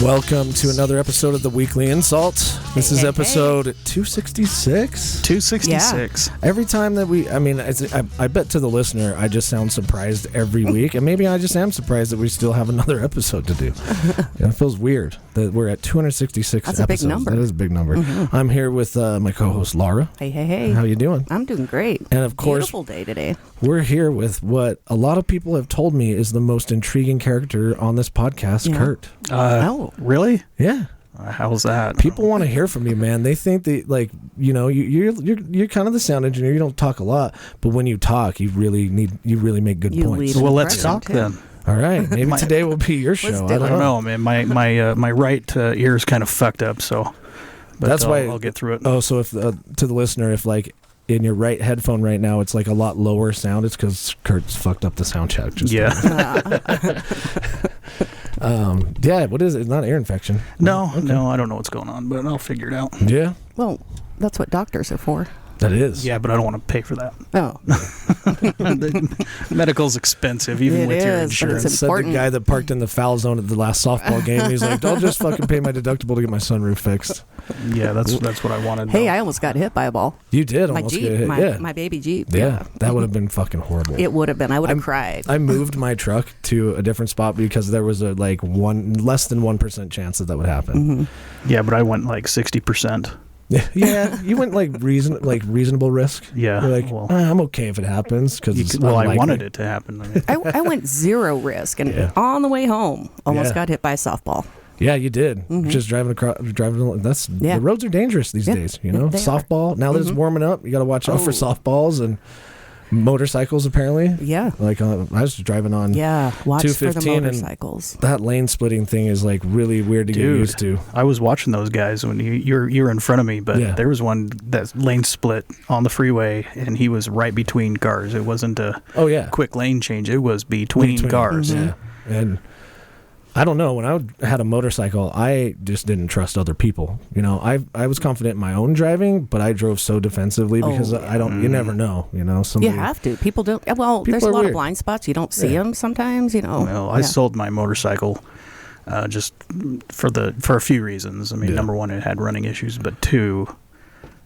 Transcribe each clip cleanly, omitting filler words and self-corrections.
Welcome to another episode of the Weekly InSalt. This is episode 266? 266. Yeah. Every time that I bet to the listener, I just sound surprised every week. And maybe I just am surprised that we still have another episode to do. It feels weird that we're at 266 That's episodes. A big number. That is a big number. Mm-hmm. I'm here with my co-host, Laura. Hey. How you doing? I'm doing great. And of course, beautiful day today. We're here with what a lot of people have told me is the most intriguing character on this podcast, Kurt. Really? Yeah. How's that? People want to hear from you, man. They think that, like, you know, you're kind of the sound engineer. You don't talk a lot, but when you talk, you really make good points. Well, let's talk then. All right, maybe today will be your show. I don't know, man. My right ear is kind of fucked up, so. But that's why I'll get through it. Oh, so if to the listener, if like in your right headphone right now, it's like a lot lower sound, it's because Kurt's fucked up the sound check. Yeah, what is it? It's not ear infection. No, I don't know what's going on, but I'll figure it out. Yeah. Well, that's what doctors are for. That is. Yeah, but I don't want to pay for that. Oh. Medical's expensive, even with your insurance. It's important. Said the guy that parked in the foul zone at the last softball game. He's like, I'll just fucking pay my deductible to get my sunroof fixed. Yeah, that's what I wanted. Hey, I almost got hit by a ball. You did my almost Jeep, get hit. my baby Jeep. Yeah, that would have been fucking horrible. It would have been. I would have cried. I moved my truck to a different spot because there was a less than 1% chance that would happen. Mm-hmm. Yeah, but I went like 60%. Yeah, you went reasonable risk. Yeah, you're like, I'm okay if it happens because I wanted it to happen. I went zero risk, and on the way home, almost got hit by a softball. Yeah, you did. Mm-hmm. Just driving. The roads are dangerous these days. You know, softball. Now that it's warming up, you got to watch out for softballs and motorcycles. Apparently, Like I was driving on. Yeah, watch 215 for the motorcycles. And that lane splitting thing is like really weird to get used to. I was watching those guys when you're in front of me, but there was one that lane split on the freeway, and he was right between cars. It wasn't a quick lane change. It was between cars. Mm-hmm. Yeah, and I don't know. When I had a motorcycle, I just didn't trust other people. You know, I was confident in my own driving, but I drove so defensively because I don't. You never know. You know, you have to. People don't. Well, there's a lot of blind spots. You don't see them sometimes. You know. Well, I sold my motorcycle just for a few reasons. I mean, number one, it had running issues, but two,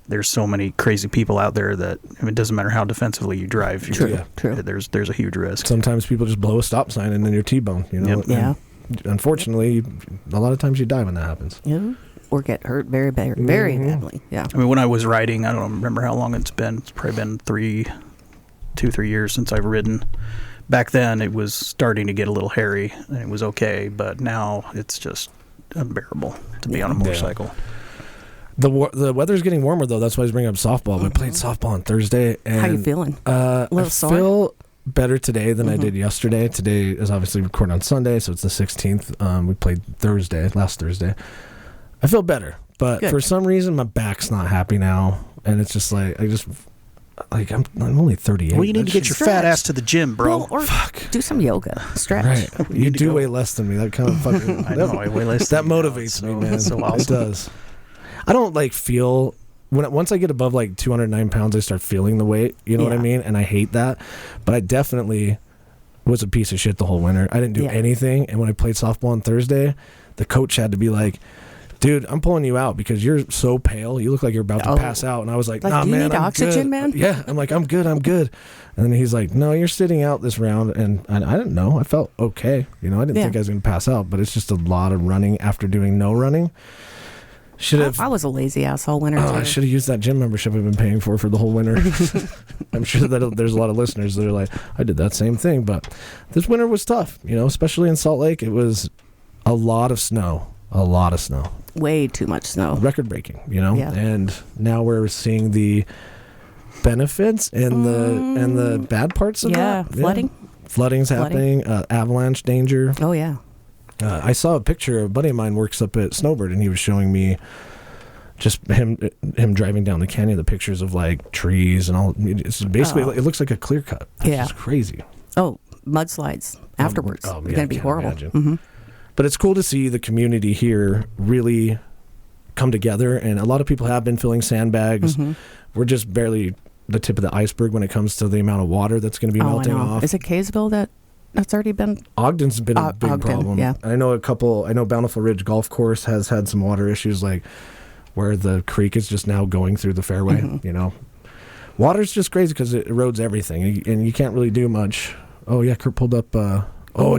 there's so many crazy people out there that it doesn't matter how defensively you drive. True. There's a huge risk. Sometimes people just blow a stop sign and then you're T-bone. You know. Yep. Yeah. Unfortunately, a lot of times you die when that happens. Yeah, or get hurt very badly. Yeah. I mean, when I was riding, I don't remember how long it's been. It's probably been 3 years since I've ridden. Back then, it was starting to get a little hairy, and it was okay. But now it's just unbearable to be on a motorcycle. The weather's getting warmer though. That's why I was bringing up softball. We played softball on Thursday. And, how you feeling? A little sore? Feel better today than I did yesterday. Today is obviously recorded on Sunday, so it's the 16th. We played last Thursday. I feel better, but for some reason my back's not happy now, and it's just like I'm only 38. Well, you need to get your fat ass to the gym, bro. Well, or do some yoga, stretch. Right. You do way less than me. That kind of fucking. I know. I weigh less. That motivates me, man. So awesome. It does. I don't feel. Once I get above 209 pounds, I start feeling the weight. You know what I mean? And I hate that. But I definitely was a piece of shit the whole winter. I didn't do anything. And when I played softball on Thursday, the coach had to be like, dude, I'm pulling you out because you're so pale. You look like you're about to pass out. And I was like, nah, do you man, need I'm oxygen, good. Man? Yeah. I'm like, I'm good. And then he's like, no, you're sitting out this round. And I didn't know. I felt okay. You know, I didn't think I was going to pass out. But it's just a lot of running after doing no running. I was a lazy ass all winter. I should have used that gym membership I've been paying for the whole winter. I'm sure that there's a lot of listeners that are like, I did that same thing, but this winter was tough, you know, especially in Salt Lake. It was a lot of snow. Way too much snow. Record breaking, you know, and now we're seeing the benefits and the bad parts of that. Flooding. Flooding's happening, avalanche danger. Oh, yeah. I saw a picture. A buddy of mine works up at Snowbird, and he was showing me just him driving down the canyon, the pictures of trees and all. It's basically it looks like a clear cut. It's crazy. Oh, mudslides afterwards. It's going to be horrible. Mm-hmm. But it's cool to see the community here really come together, and a lot of people have been filling sandbags. Mm-hmm. We're just barely the tip of the iceberg when it comes to the amount of water that's going to be melting off. Is it Kaysville that That's already been. Ogden's been a big problem. Yeah. I know Bountiful Ridge Golf Course has had some water issues, like where the creek is just now going through the fairway. Water's just crazy because it erodes everything, and you can't really do much. Oh yeah, Kurt pulled up. A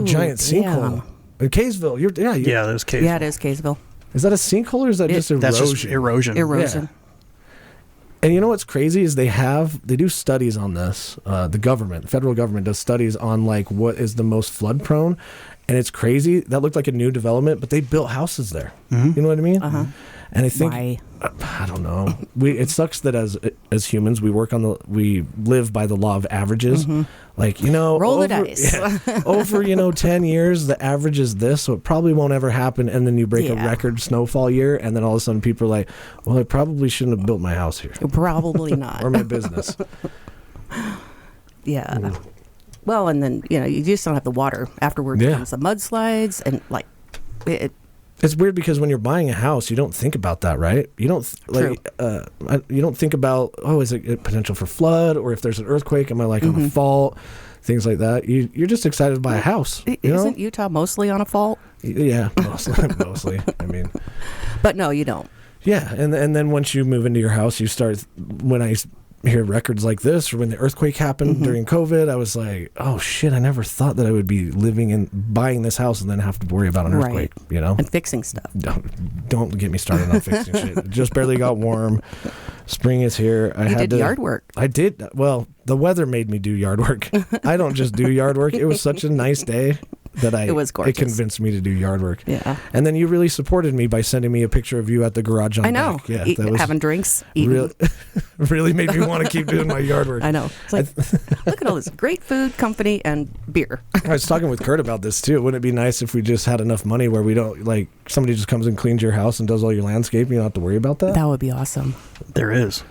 giant sinkhole in Kaysville. Yeah, there's Kaysville. Yeah, it is Kaysville. Is that a sinkhole or is that just erosion? That's just erosion. Erosion. Yeah. And you know what's crazy is they do studies on this. The federal government does studies on like what is the most flood prone, and it's crazy. That looked like a new development, but they built houses there. Mm-hmm. You know what I mean? Uh-huh. And I think Why? I don't know. It sucks that as humans we live by the law of averages. Mm-hmm. Like roll the dice. Yeah, over 10 years the average is this, so it probably won't ever happen. And then you break a record snowfall year, and then all of a sudden people are like, well, I probably shouldn't have built my house here. Probably not. Or my business. Yeah. Ooh. Well, and then you just don't have the water afterwards. Yeah. Comes the mudslides and like it. It's weird because when you're buying a house, you don't think about that, right? You don't you don't think about, is it a potential for flood, or if there's an earthquake, am I like on a fault, things like that. You're just excited to buy a house. Isn't Utah mostly on a fault? Yeah, mostly. I mean, but no, you don't. Yeah, and then once you move into your house, you start. When I hear records like this, or when the earthquake happened during COVID, I was like, oh shit, I never thought that I would be living and buying this house and then have to worry about an earthquake, and fixing stuff. Don't get me started on fixing shit. It just barely got warm. Spring is here. I did yard work. I did. Well, the weather made me do yard work. I don't just do yard work. It was such a nice day that it was gorgeous. It convinced me to do yard work. Yeah. And then you really supported me by sending me a picture of you at the garage on I know. deck. Yeah, that was having drinks, eating. Really made me want to keep doing my yard work. I know. It's like, look at all this great food, company, and beer. I was talking with Kurt about this too. Wouldn't it be nice if we just had enough money where we don't, like, somebody just comes and cleans your house and does all your landscaping? You don't have to worry about that? That would be awesome. There is.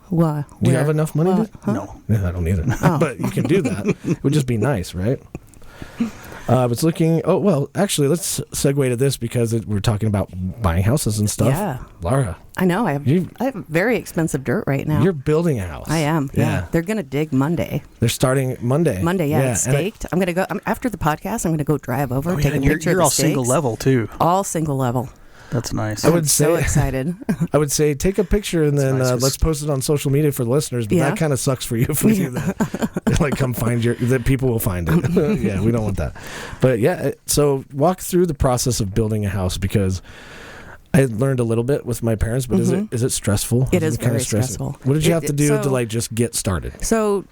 What? Do you have enough money? Huh? No. Yeah, I don't either. Oh. But you can do that. It would just be nice, right? I was looking. Oh, well, actually, let's segue to this because we're talking about buying houses and stuff. Yeah. Laura. I know. I have very expensive dirt right now. You're building a house. I am. Yeah. They're going to dig Monday. They're starting Monday. It's staked. I'm going to go, after the podcast, I'm going to go drive over, take a picture of the You're all stakes. single level, too. All single level. That's nice. I'm so excited. I would say take a picture and then nice. let's post it on social media for the listeners. But that kind of sucks for you if we do that. Like, come find that people will find it. Yeah, we don't want that. But yeah, so walk through the process of building a house, because I learned a little bit with my parents. But is it stressful? It is very stressful. What did you have to do to like just get started? So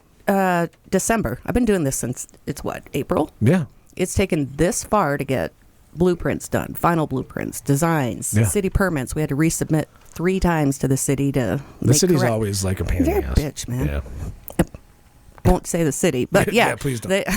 December. I've been doing this since April. Yeah, it's taken this far to get blueprints done, final blueprints, designs, city permits. We had to resubmit 3 times to the city to the city's always like a pain in the ass. Bitch, man. Yeah. Won't say the city, but yeah. Yeah, please don't.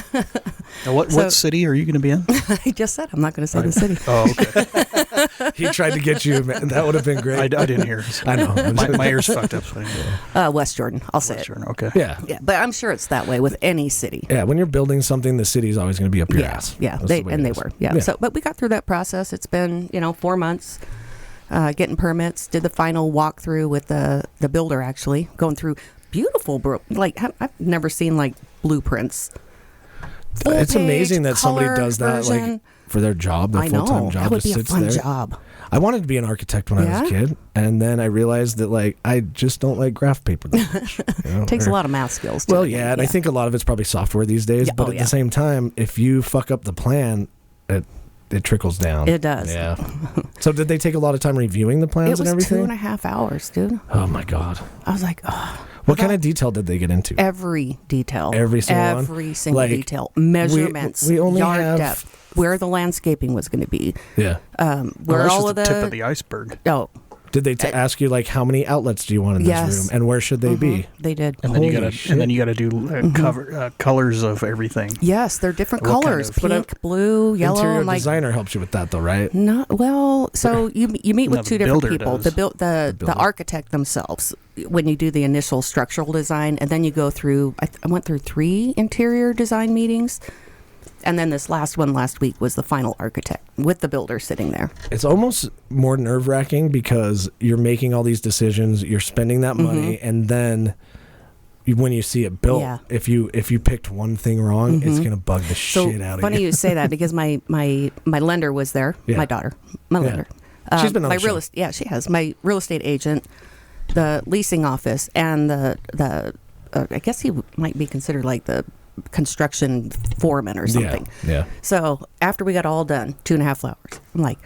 Now, what city are you going to be in? I just said I'm not going to say the city. Oh, okay. He tried to get you, man. That would have been great. I didn't hear. I know. My ear's fucked up. So West Jordan. I'll say West it. Jordan. Okay. Yeah. Yeah, but I'm sure it's that way with any city. Yeah, when you're building something, the city's always going to be up your ass. Yeah, That's they the way it is. were. Yeah. So, but we got through that process. It's been 4 months. Getting permits. Did the final walkthrough with the builder. Actually, going through beautiful. I've never seen like blueprints. It's amazing that somebody color does that version. Like for their job, their full-time job. That would just be a sits fun there. job. I wanted to be an architect when I was a kid, and then I realized that like I just don't like graph paper that much. It takes a lot of math skills. Well, and I think a lot of it's probably software these days. But at the same time, if you fuck up the plan, it trickles down. It does. Yeah. So did they take a lot of time reviewing the plans and everything? It was 2.5 hours, dude. Oh my God. I was like, oh. What kind of detail did they get into? Every detail. Every single one? Every single detail. Measurements. We only yard have depth. Where the landscaping was going to be. Yeah. Where all of the tip of the iceberg. Oh. Did they ask you like how many outlets do you want in this room and where should they be? They did. And then you got to do colors of everything. Yes, they're different colors: pink, blue, yellow. Interior designer helps you with that, though, right? Not well. So you meet with two different people: the architect themselves when you do the initial structural design, and then you go through. I went through 3 interior design meetings. And then this last one last week was the final architect with the builder sitting there. It's almost more nerve-wracking because you're making all these decisions, you're spending that money, and then when you see it built, Yeah. if you picked one thing wrong, it's gonna bug the shit out of you. Funny you say that because my lender was there. Yeah. My daughter, my lender. She's been on my the show. Yeah, she has. My real estate agent, the leasing office, and the I guess he might be considered like the construction foreman or something. Yeah. So after we got all done, 2.5 hours, I'm like,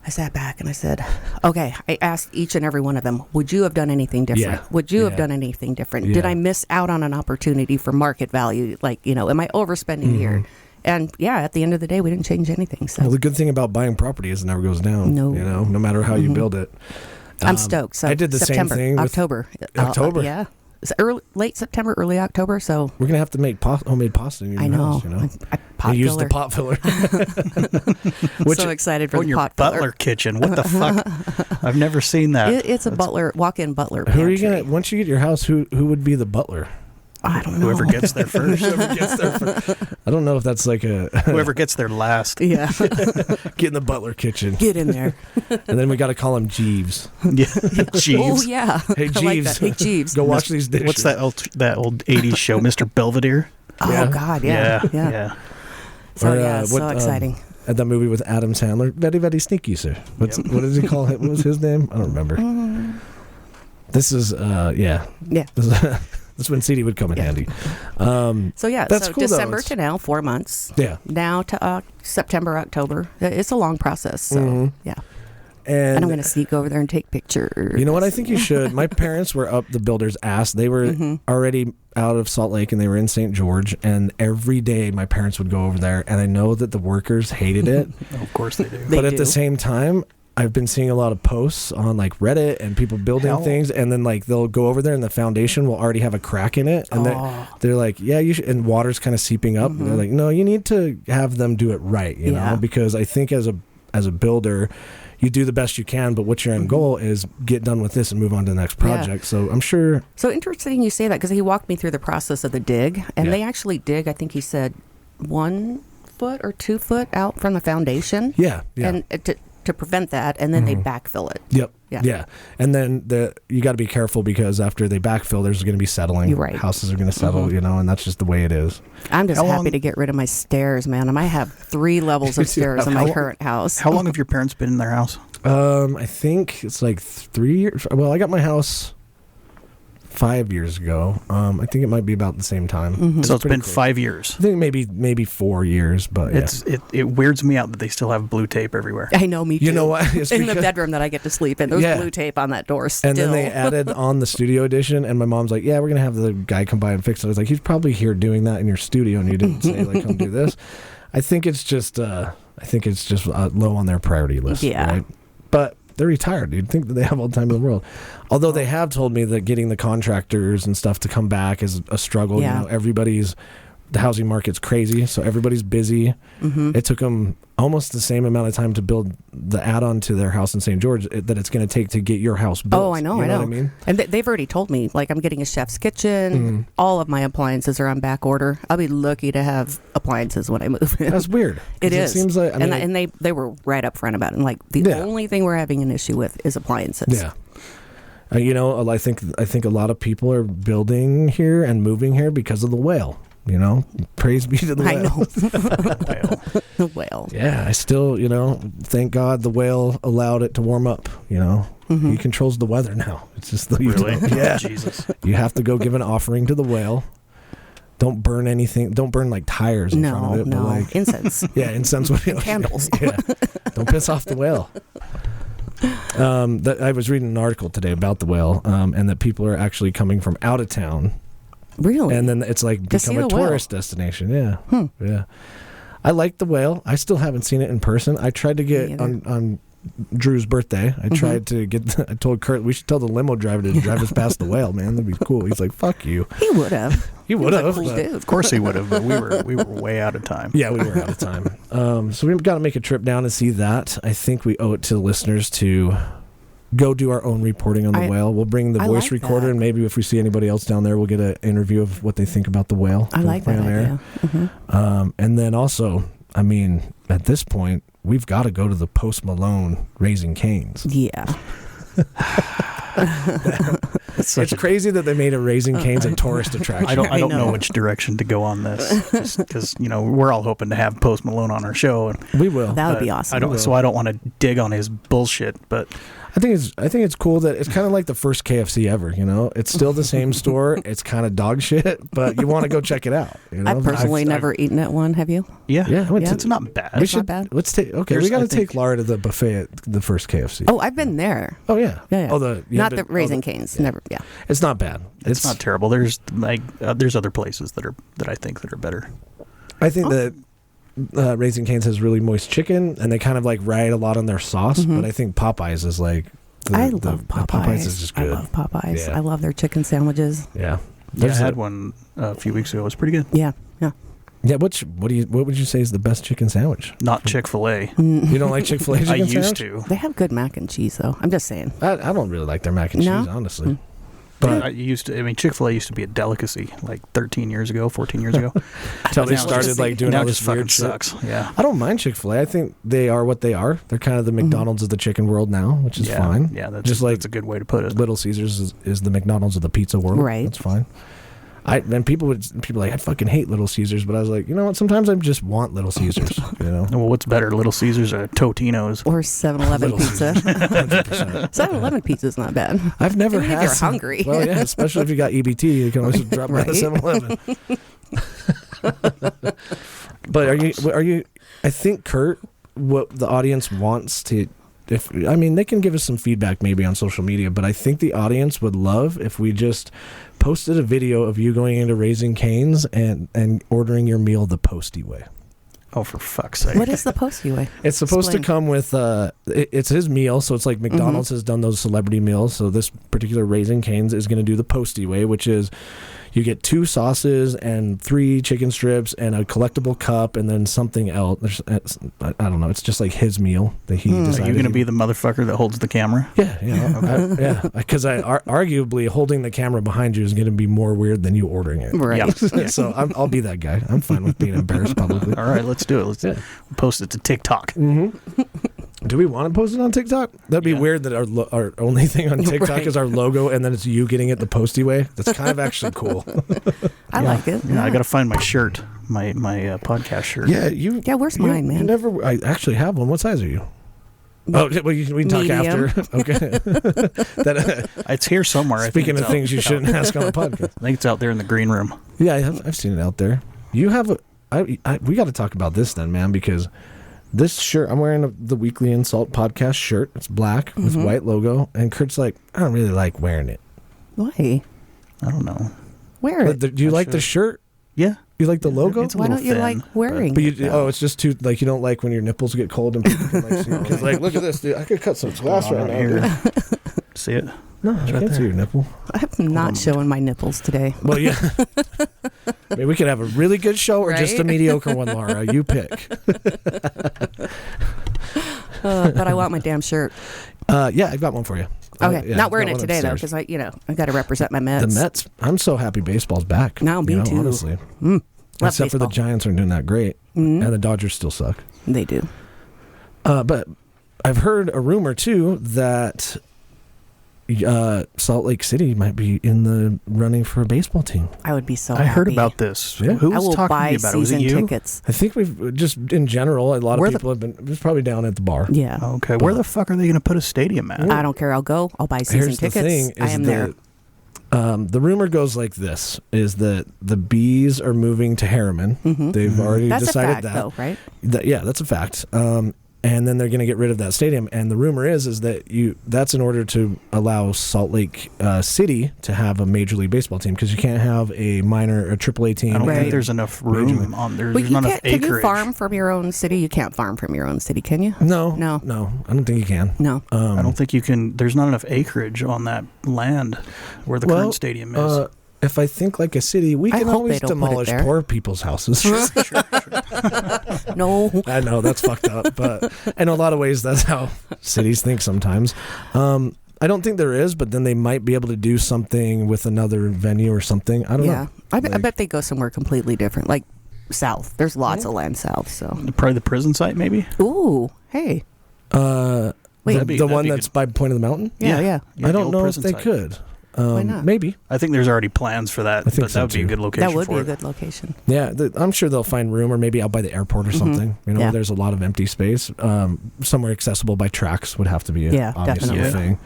I sat back and I said, okay, I asked each and every one of them, would you have done anything different? Yeah. Would you have done anything different? Did I miss out on an opportunity for market value? Like, am I overspending here? And yeah, at the end of the day, we didn't change anything. So Well, the good thing about buying property is it never goes down. No. No matter how you build it. I'm stoked. So I did the September, same thing with October. October. Yeah. It's late September, early October. So We're gonna have to make homemade pasta in your I know. house. I pot use filler. the pot filler. So excited for the your pot butler filler. kitchen. What the fuck? I've never seen that. It's a walk-in butler. Who are you pantry. gonna? Once you get your house, who would be the butler? I don't know. Whoever gets there first. Whoever gets there first. I don't know if that's like a Whoever gets there last. Yeah. get in the butler kitchen, Get in there. and then we got to call him Jeeves. Yeah. Jeeves. Oh yeah. Hey I like Jeeves, that. Hey Jeeves. go wash these dishes. What's that old 80s show, Mr. Belvedere? Oh Yeah. God. Yeah. Yeah. So Or, yeah, what, so exciting. At that movie with Adam Sandler, very very sneaky sir. What does he call it? What was his name? I don't remember. This is Yeah. This is when CD would come in handy. So yeah, That's so cool, though. December It's- to now, 4 months. Yeah. Now to September, October. It's a long process. So yeah. And I'm going to sneak over there and take pictures. you know what? I think you should. My parents were up the builder's ass. They were already out of Salt Lake and they were in St. George. And every day my parents would go over there. And I know that the workers hated it. Of course they do. But at the same time, I've been seeing a lot of posts on like Reddit and people building things. And then like they'll go over there and the foundation will already have a crack in it. And they're like, yeah, you should. And water's kind of seeping up. And they're like, no, you need to have them do it right, you know, because I think as a builder, you do the best you can, but what your end goal is get done with this and move on to the next project. So I'm sure. So interesting you say that because he walked me through the process of the dig, and they actually dig, I think he said 1 foot or 2 foot out from the foundation. Yeah. And to prevent that, and then they backfill it. Yep. Yeah. Yeah. And then you got to be careful because after they backfill, there's going to be settling. You're right. Houses are going to settle, you know, and that's just the way it is. I'm just happy to get rid of my stairs, man. I have 3 levels of stairs in my current house. How long have your parents been in their house? I think it's like 3 years. Well, I got my house 5 years ago. I think it might be about the same time. So it's been cool. 5 years. I think maybe 4 years, but yeah. It weirds me out that they still have blue tape everywhere. I know, me too. You know what? It's in the because- bedroom that I get to sleep in. There's blue tape on that door still. And then they added on the studio edition, and my mom's like, yeah, we're going to have the guy come by and fix it. I was like, he's probably here doing that in your studio, and you didn't say, like, come do this. I think it's just low on their priority list. Yeah. Right? But they're retired. You'd think that they have all the time in the world. Although they have told me that getting the contractors and stuff to come back is a struggle. Yeah. You know, the housing market's crazy, so everybody's busy. It took them almost the same amount of time to build the add-on to their house in St. George that it's going to take to get your house built. Oh, I know. What I mean? And they've already told me, like, I'm getting a chef's kitchen. All of my appliances are on back order. I'll be lucky to have appliances when I move in. That's weird. It is. It seems like, and they were right up front about it. And like, the only thing we're having an issue with is appliances. Yeah. You know, I think a lot of people are building here and moving here because of the whale. You know, praise be to the whale. I know. The whale. Yeah, I still, you know, thank God the whale allowed it to warm up. You know, he controls the weather now. It's just the Really? Yeah, Jesus. You have to go give an offering to the whale. Don't burn anything. Don't burn like tires in front of it. No, but like incense. Yeah, incense would be Candles. Yeah, don't piss off the whale. I was reading an article today about the whale, and that people are actually coming from out of town. Really? And then it's like become a tourist destination. Yeah. Yeah. I like the whale. I still haven't seen it in person. I tried to get on Drew's birthday. I tried to get. I told Kurt we should tell the limo driver to drive us past the whale. Man, that'd be cool. He's like, "Fuck you." He would have. He would have. Cool dude. Of course he would have, but we were way out of time. Yeah, we were out of time. So we've got to make a trip down and see that. I think we owe it to the listeners to go do our own reporting on the whale. We'll bring the voice recorder, and maybe if we see anybody else down there, we'll get an interview of what they think about the whale. I like that idea. And then also, I mean, at this point, we've got to go to the Post Malone Raising Cane's. Yeah. It's crazy that they made a Raising Cane's a tourist attraction. I don't know which direction to go on this, because we're all hoping to have Post Malone on our show, and we will. That would be awesome. I don't want to dig on his bullshit, but I think it's cool that it's kind of like the first KFC ever. It's still the same store. It's kind of dog shit, but you want to go check it out. I've personally never eaten at one. Have you? Yeah. It's not bad. It's not bad. Let's take. Okay, we got to take Laura to the buffet at the first KFC. Oh, I've been there. Oh yeah. Oh, not the Raising Cane's. Cane's. Never. Yeah. It's not bad. It's not terrible. There's other places that I think that are better. I think that Raising Cane's has really moist chicken, and they kind of ride a lot on their sauce. Mm-hmm. But I think Popeyes is I love Popeyes. Popeyes is just good. I love Popeyes. Yeah. I love their chicken sandwiches. Yeah. I had one a few weeks ago. It was pretty good. Yeah. Yeah, what would you say is the best chicken sandwich? Not Chick-fil-A. You don't like Chick-fil-A chicken sandwich? I used to. They have good mac and cheese, though. I'm just saying. I don't really like their mac and cheese, honestly. Mm. But Chick-fil-A used to be a delicacy 13 years ago, 14 years ago. Until they started doing all this weird shit. Sucks. Yeah. I don't mind Chick-fil-A. I think they are what they are. They're kind of the McDonald's of the chicken world now, which is fine. Yeah, that's a good way to put it. Little Caesars is the McDonald's of the pizza world. Right. That's fine. People I fucking hate Little Caesars, but I was like, you know what? Sometimes I just want Little Caesars. Well, what's better, Little Caesars or Totino's? Or 7-Eleven pizza. 7-Eleven pizza is not bad. I've never had. If you're hungry. Well, yeah, especially if you got EBT, you can always drop by the 7-Eleven. But are you? I think Kurt, what the audience wants to. They can give us some feedback maybe on social media, but I think the audience would love if we just posted a video of you going into Raising Cane's and ordering your meal the Posty way. Oh, for fuck's sake. What is the Posty way? It's supposed to come with, it's his meal, so it's like McDonald's has done those celebrity meals, so this particular Raising Cane's is going to do the Posty way, which is you get 2 sauces and 3 chicken strips and a collectible cup and then something else. I don't know. It's just like his meal that he decided. Are you going to be the motherfucker that holds the camera? Yeah. Yeah. Because arguably holding the camera behind you is going to be more weird than you ordering it. Right. Yeah. So I'll be that guy. I'm fine with being embarrassed publicly. All right, let's do it. Let's post it to TikTok. Mm-hmm. Do we want to post it on TikTok? That'd be weird that our only thing on TikTok is our logo and then it's you getting it the Posty way. That's kind of actually cool. I like it. Yeah, I got to find my shirt, my podcast shirt. Yeah, where's mine, man? I actually have one. What size are you? Oh, well, we can talk Medium. after. Okay. It's here somewhere. Speaking of things you shouldn't ask on a podcast. I think it's out there in the green room. Yeah, I've seen it out there. You have we got to talk about this then, man, because this shirt, I'm wearing the Weekly InSalt podcast shirt. It's black with white logo. And Kurt's like, I don't really like wearing it. Why? I don't know. Wear it. Do you like the shirt? Yeah. You like the logo? Why don't you like wearing it? It's just too, you don't like when your nipples get cold and people can see it. Because look at this, dude. I could cut some glass right now. Here. See it? No, I can't see your nipple. I'm not showing my nipples today. Well, yeah. Maybe we could have a really good show or just a mediocre one, Laura. You pick. But I want my damn shirt. Yeah, I got one for you. Okay, not wearing it today though, because I got to represent my Mets. The Mets. I'm so happy baseball's back. No, me too. Honestly, except for the Giants aren't doing that great, and the Dodgers still suck. They do. But I've heard a rumor too that Salt Lake City might be in the running for a baseball team. I would be so I happy. heard about this. Yeah. Who was I will talking buy to you about it? Was it season you? tickets. I think we've just, in general, a lot of people have been, it was probably down at the bar. Yeah. Okay. Where the fuck are they going to put a stadium at? I don't care. I'll go. I'll buy season Here's tickets. The thing I am there. The rumor goes like this, is that the Bees are moving to Harriman. They've already decided that. That's a fact, though, right? That's a fact. And then they're going to get rid of that stadium. And the rumor is that that's in order to allow Salt Lake City to have a Major League Baseball team, because you can't have a AAA team. I don't think there's enough room on there. There's not enough acreage. Can you farm from your own city? You can't farm from your own city, can you? No. I don't think you can. No. I don't think you can. There's not enough acreage on that land where the current stadium is. If I think like a city, we can always demolish poor people's houses. Sure. No. I know, that's fucked up. But in a lot of ways, that's how cities think sometimes. I don't think there is, but then they might be able to do something with another venue or something. I don't know. I bet they go somewhere completely different, like south. There's lots of land south. So probably the prison site, maybe. Ooh, hey. Wait, the one that's by Point of the Mountain? Yeah. I don't know if they could. Why not? Maybe. I think there's already plans for that. I think but so, that would be a too. good location. That would be for a it. good location. Yeah, I'm sure they'll find room, or maybe out by the airport or something. You know, Yeah. there's a lot of empty space. Somewhere accessible by tracks would have to be obviously definitely. a thing.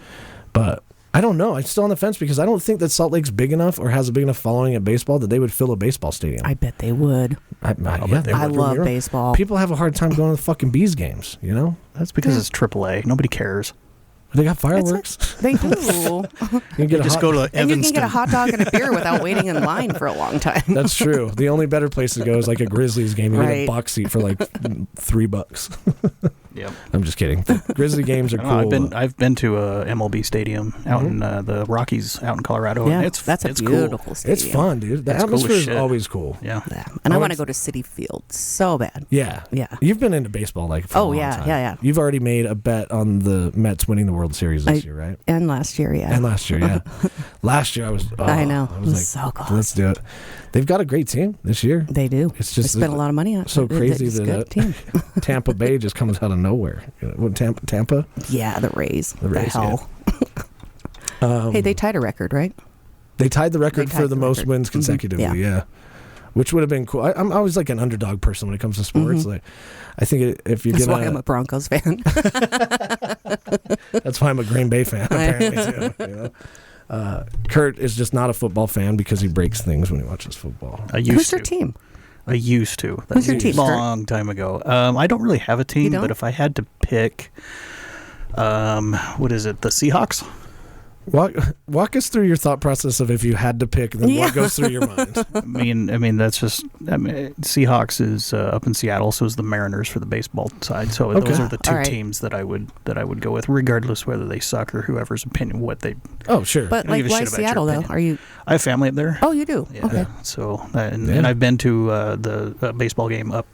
But I don't know. I'm still on the fence because I don't think that Salt Lake's big enough or has a big enough following at baseball that they would fill a baseball stadium. I bet they would. I bet they I would. love baseball. People have a hard time going to the fucking Bees games, you know? That's because it's AAA. Nobody cares. They got fireworks. They do. You can get Just go to And you can Evanston. get a hot dog and a beer without waiting in line for a long time. That's true. The only better place to go is like a Grizzlies game. You get a Right. box seat for like $3. Yep. I'm just kidding. The Grizzly games are I don't know, cool. I've been to a MLB stadium out in the Rockies, out in Colorado. Yeah, and that's a it's beautiful cool. stadium. It's fun, dude. The It's cool as atmosphere is shit. always cool. Yeah. Yeah. And I I want would- to go to City Field so bad. Yeah. Yeah. You've been into baseball like for a Oh, long yeah, time. yeah. You've already made a bet on the Mets winning the World Series this year, right? And last year, yeah. And last year, yeah. Last year I was I know. I It was was like, so close. let's do it. They've got a great team this year. They do. It's They just spent a lot of money on it. so crazy It's a that good team. Tampa Bay just comes out of nowhere. You know, what, Tampa? Yeah, the Rays. The Rays, yeah. hell. Hey, they tied a record, right? They tied the record They for tied the the most record. wins Mhm. consecutively. Yeah. Which would have been cool. I'm always like an underdog person when it comes to sports. Like, I think if you That's get why I'm a Broncos fan. that's why I'm a Green Bay fan. Apparently, too. You know? Kurt is just not a football fan because he breaks things when he watches football. I used Who's to. your team? I used to. That Who's your was team, a long time ago. I don't really have a team, don't? but if I had to pick, what is it? The Seahawks? Walk us through your thought process of if you had to pick, then Yeah. what goes through your mind? I mean, that's just. Seahawks is up in Seattle, so is the Mariners for the baseball side. So Okay. those are the two All right. teams that I would go with, regardless whether they suck or whoever's opinion what they. Oh, sure. But don't like, give a why shit about your Seattle though? opinion. Are you? I have family up there. Oh, you do. Yeah. Okay. So Yeah. and I've been to the baseball game up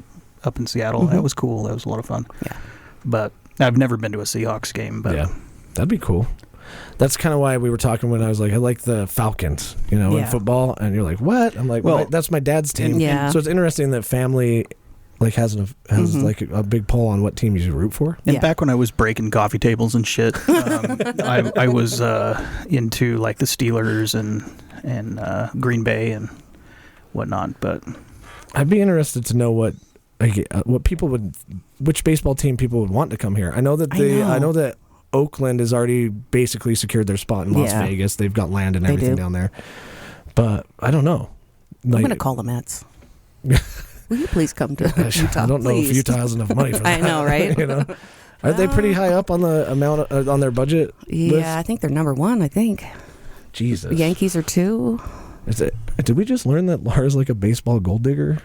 in Seattle. That was cool. That was a lot of fun. Yeah. But I've never been to a Seahawks game. But yeah, that'd be cool. That's kind of why we were talking when I was like, I like the Falcons, you know, in Yeah. football. And you're like, what? I'm like, well, that's my dad's team. Yeah. So it's interesting that family like has like a big pull on what team you should root for. And Yeah. back when I was breaking coffee tables and shit, I was into like the Steelers and Green Bay and whatnot. But I'd be interested to know what people which baseball team people would want to come here. I know that I know that Oakland has already basically secured their spot in Las Yeah. Vegas. They've got land and They everything do. down there. But I don't know. I'm Like, going to call the Mets. Will you please come to Utah? I don't know if please? Utah has enough money for that. I know, right? You know, are they pretty high up on the amount on their budget? Yeah, list? I think they're number one. I think Jesus. the Yankees are two. Did we just learn that Laura's like a baseball gold digger?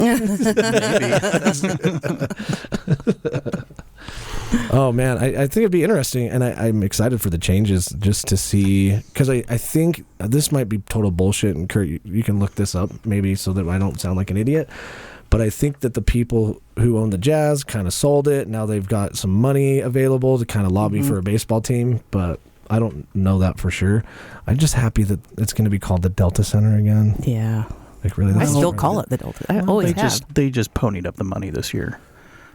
Oh man, I think it'd be interesting, and I'm excited for the changes just to see, because I think this might be total bullshit, and Kurt, you can look this up maybe so that I don't sound like an idiot, but I think that the people who own the Jazz kind of sold it. Now they've got some money available to kind of lobby for a baseball team, but I don't know that for sure. I'm just happy that it's going to be called the Delta Center again. Yeah, Like really, I that's still right. call it the Delta. I always have. they just ponied up the money this year.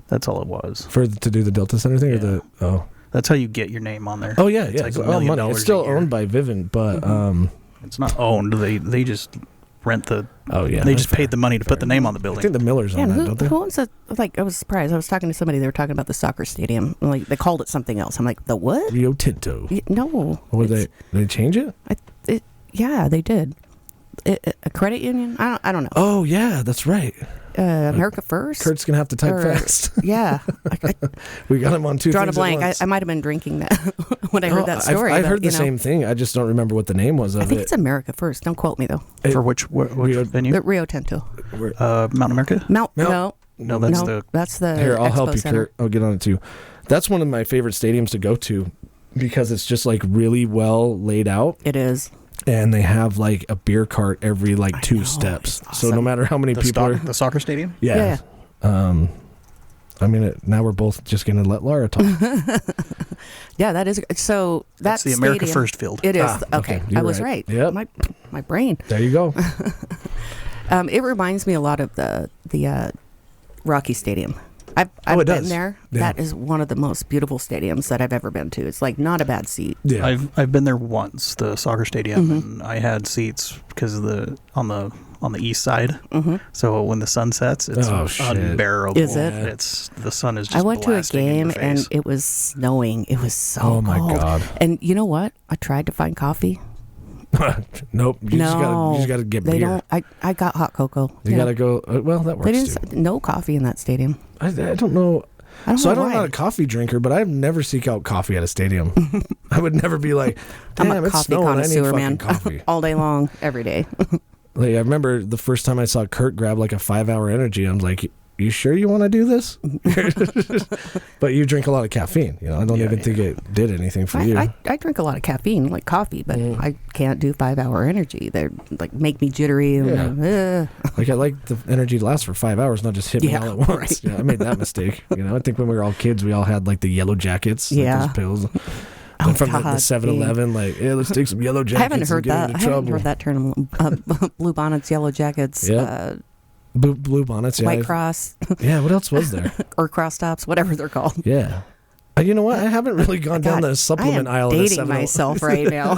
That's all it was. To do the Delta Center thing, Yeah. or That's how you get your name on there. oh yeah, It's yeah, like it's $1 all million money. It's a still year. owned by Vivint, but It's not owned. They just rent the. oh yeah, They just fair. paid the money to put the name on the I building. think the Millers Yeah, own and that, don't they? who owns it? Like, I was surprised. I was talking to somebody. They were talking about the soccer stadium. Like, they called it something else. I'm like, the what? Rio Tinto. No. Or they change it? Yeah, they did. A credit union? I don't know. Oh yeah, that's right. America First. Kurt's gonna have to type Or- fast. Yeah. We got him on two. Drawn a things at blank. once. I might have been drinking that when I heard that story. I've but, heard the you know, same thing. I just don't remember what the name was of I think it. it's America First. Don't quote me though. For which venue? The Rio Tinto. Mountain America? No. No, that's No, that's the Here, I'll Expo help you, Center. Kurt. I'll get on it too. That's one of my favorite stadiums to go to because it's just like really well laid out, It is. and they have like a beer cart every like two know, steps. it's So no awesome. matter how many people are, The soccer stadium? yeah. I mean, now we're both just gonna let Laura talk. Yeah, that is. So That's the stadium, America First field. It is. Ah, okay. okay, you're I was right. right. Yep. My brain. There you go. It reminds me a lot of the Rocky Stadium. I've it been does. there. Yeah. That is one of the most beautiful stadiums that I've ever been to. It's like not a bad seat. Yeah. I've been there once, the soccer stadium, and I had seats because of on the east side. So when the sun sets, it's unbearable. Is it? The sun is just I went to a blasting in game your and face. it was snowing. It was so Oh, my cold. God. And you know what? I tried to find coffee. Nope. You just gotta get they beer. don't. I got hot cocoa. You gotta go. Well, that They works didn't. too. No coffee in that stadium. I don't know. I don't know I'm why. not a coffee drinker, but I've never seek out coffee at a stadium. I would never be like, I'm damn, a it's coffee snowing. I need connoisseur, fucking man. coffee. All day long, every day. Like, I remember the first time I saw Kurt grab like a 5-hour energy. I'm like, you sure you want to do this? But you drink a lot of caffeine. You know, I don't even think it did anything for you. I drink a lot of caffeine, like coffee, but I can't do 5-hour energy. They like make me jittery. And, Like, I like the energy to last for 5 hours, not just hit me all at once. right. Yeah, I made that mistake. You know, I think when we were all kids, we all had like the yellow jackets, like Yeah. those pills. Oh, And from the God, 7-Eleven, like, yeah, let's take some yellow jackets. I haven't heard and get that. into I haven't trouble. heard that term. Blue bonnets, yellow jackets, Yeah. Blue bonnets, yeah. White Cross, Yeah, what else was there? or cross tops, whatever they're called. Yeah. You know what? I haven't really gone down the supplement I am aisle. at dating 7-Eleven. myself right now.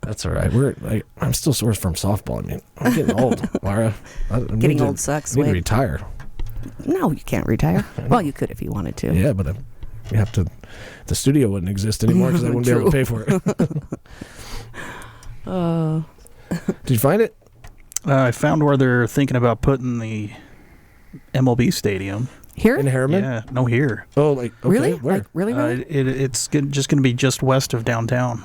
That's all right. I'm still sore from softball. I mean, I'm getting old, Laura. Getting old sucks. I need to Wait. retire. No, you can't retire. Well, you could if you wanted to. Yeah, but you have to. The studio wouldn't exist anymore because I wouldn't be able to pay for it. Did you find it? I found where they're thinking about putting the MLB stadium. Here? In Harriman? Yeah, no, here. Oh, like, okay, Really? where? Like, really? It's just going to be just west of downtown.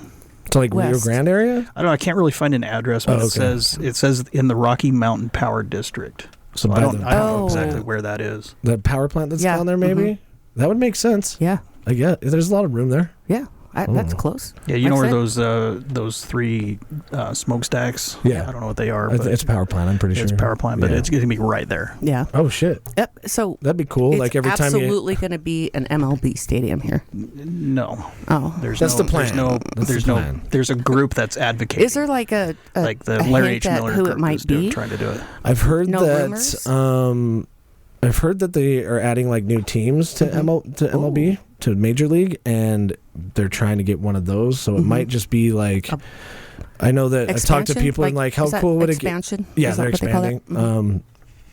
To like Rio West. Grande area? I don't know. I can't really find an address, but it says in the Rocky Mountain Power District. So I don't know exactly where that is. The power plant that's down there, maybe? That would make sense. Yeah. I guess. There's a lot of room there. Yeah. That's close. Yeah, you know Like where I said. those three smokestacks? Yeah. I don't know what they are. But It's a power plant, I'm pretty sure. it's a power plant, but it's going to be right there. Yeah. Oh, shit. Yep. So That'd be cool. it's Like every time you. absolutely going to be an MLB stadium here. No. Oh. That's the plan. That's the plan. There's a group that's advocating. Is there like a like the a Larry hint H. at Miller who group it might is be? trying to do it. I've heard No that. rumors? I've heard that they are adding like new teams to MLB to Major League, and they're trying to get one of those. So it might just be like. I know that I've talked to people and like, how cool would it get? Expansion? Yeah, Is that they're what they call it? expanding.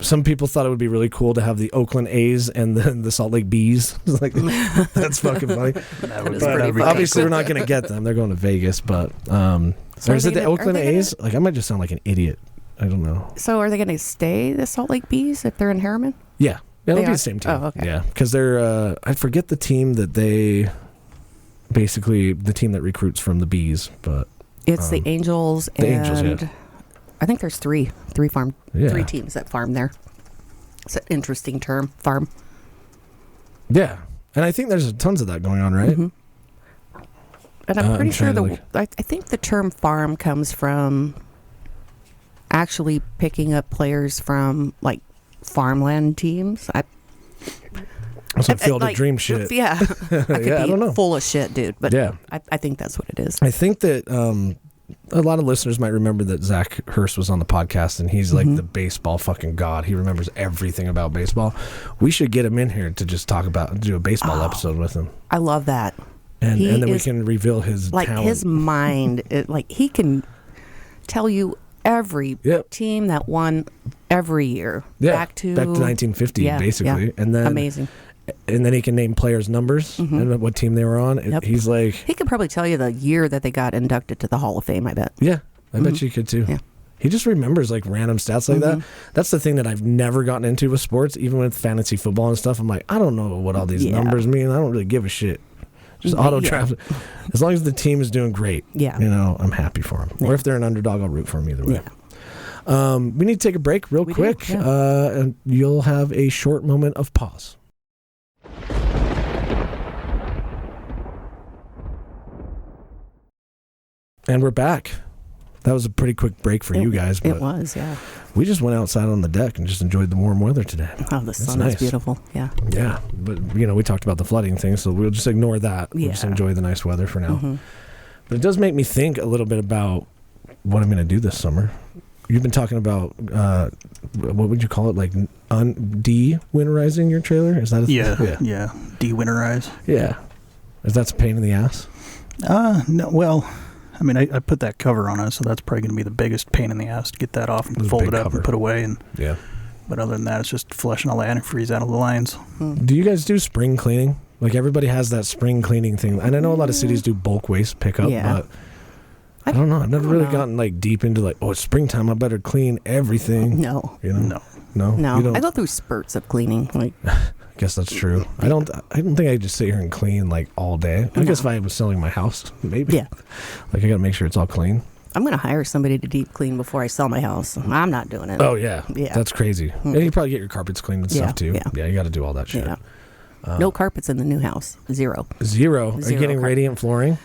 Some people thought it would be really cool to have the Oakland A's and then the Salt Lake Bees. Like, that's fucking funny. That is be pretty funny. Obviously, we're not going to get them. They're going to Vegas, but So or is are it they the gonna- Oakland are they A's? Like, I might just sound like an idiot. I don't know. So are they going to stay the Salt Lake Bees if they're in Harriman? Yeah, it'll They be are? the same team. Oh, okay. Yeah, because they're I forget the team that they basically the team that recruits from the Bees, but It's the Angels and Angels, yeah. I think there's three teams that farm there. It's an interesting term, farm. Yeah, and I think there's tons of that going on, right? Mm-hmm. And I'm pretty sure trying to I think the term farm comes from actually picking up players from like farmland teams. That's some Field of like, Dream shit. Yeah, I could be I don't know. full of shit, dude. But Yeah. I think that's what it is. I think that a lot of listeners might remember that Zach Hurst was on the podcast, and he's like the baseball fucking god. He remembers everything about baseball. We should get him in here to just do a baseball episode with him, I love that. and then we is- can reveal his Like talent. his mind, like he can tell you every Yep. team that won every year back to 1950, yeah, basically, yeah. and then Amazing. And then he can name players' numbers and what team they were on. Yep. He's like, He could probably tell you the year that they got inducted to the Hall of Fame, I bet. yeah, I bet you could too. Yeah. He just remembers like random stats like that. That's the thing that I've never gotten into with sports, even with fantasy football and stuff. I'm like, I don't know what all these numbers mean. I don't really give a shit. Just auto draft. As long as the team is doing great, Yeah. I'm happy for them. Or if they're an underdog, I'll root for them either way. Yeah. We need to take a break real We quick, do, yeah. and you'll have a short moment of pause. And we're back. That was a pretty quick break for you guys, but It was, yeah. we just went outside on the deck and just enjoyed the warm weather today. Oh, the sun nice. is beautiful. Yeah. Yeah, but we talked about the flooding thing, so we'll just ignore that. We'll just Yeah. enjoy the nice weather for now. But it does make me think a little bit about what I'm going to do this summer. you've been talking about what would you call it, like de-winterizing your trailer? Is that yeah, de-winterize. Yeah, is that a pain in the ass? No, well, I mean, I put that cover on it, so that's probably going to be the biggest pain in the ass to get that off and fold it up and put away. And yeah, but other than that, it's just flushing all the antifreeze out of the lines. Do you guys do spring cleaning? Like everybody has that spring cleaning thing, and I know a lot of cities do bulk waste pickup, but I don't know. I've never really gotten like deep into like, oh, it's springtime, I better clean everything. No, you know? No. I go through spurts of cleaning. Like, I guess that's true. I don't think I just sit here and clean like all day. I guess if I was selling my house, maybe. Yeah. Like I got to make sure it's all clean. I'm going to hire somebody to deep clean before I sell my house. I'm not doing it. Oh yeah. That's crazy. And you probably get your carpets cleaned and stuff too. Yeah, you got to do all that shit. Yeah. No carpets in the new house. Zero. Are you getting radiant flooring?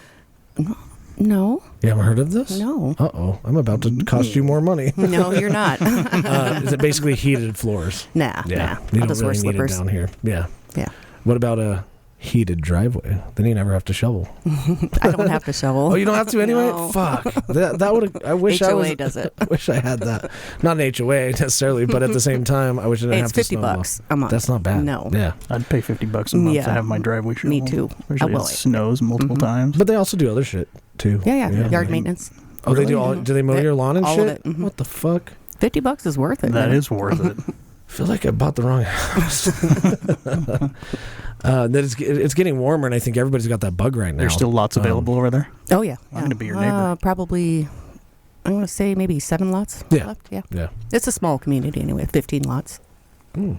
No. You haven't heard of this? No. Uh-oh. I'm about to cost you more money. No, you're not. Is it basically heated floors? Nah. You I'll don't just really wear need slippers. it down here. Yeah. Yeah. What about a heated driveway? Then you never have to shovel. I don't have to shovel. Oh, you don't have to anyway? No. Fuck. That would. I wish HOA does it. I wish I had that. Not an HOA necessarily, but at the same time, I wish I didn't have to. It's $50 a month. That's not bad. No. Yeah. I'd pay $50 a month to have my driveway shoveled. Me too. Especially it snows multiple times. But they also do other shit too. Yeah. Yard maintenance. Oh, really? They do all. Do they mow your lawn and all shit? Of it. Mm-hmm. What the fuck? $50 is worth it. That is worth it. I feel like I bought the wrong house. It's getting warmer, and I think everybody's got that bug right now. There's still lots available over there. Oh yeah. I'm going to be your neighbor. Probably, I'm going to say maybe 7 lots left. Yeah. It's a small community anyway. 15 lots. Mm.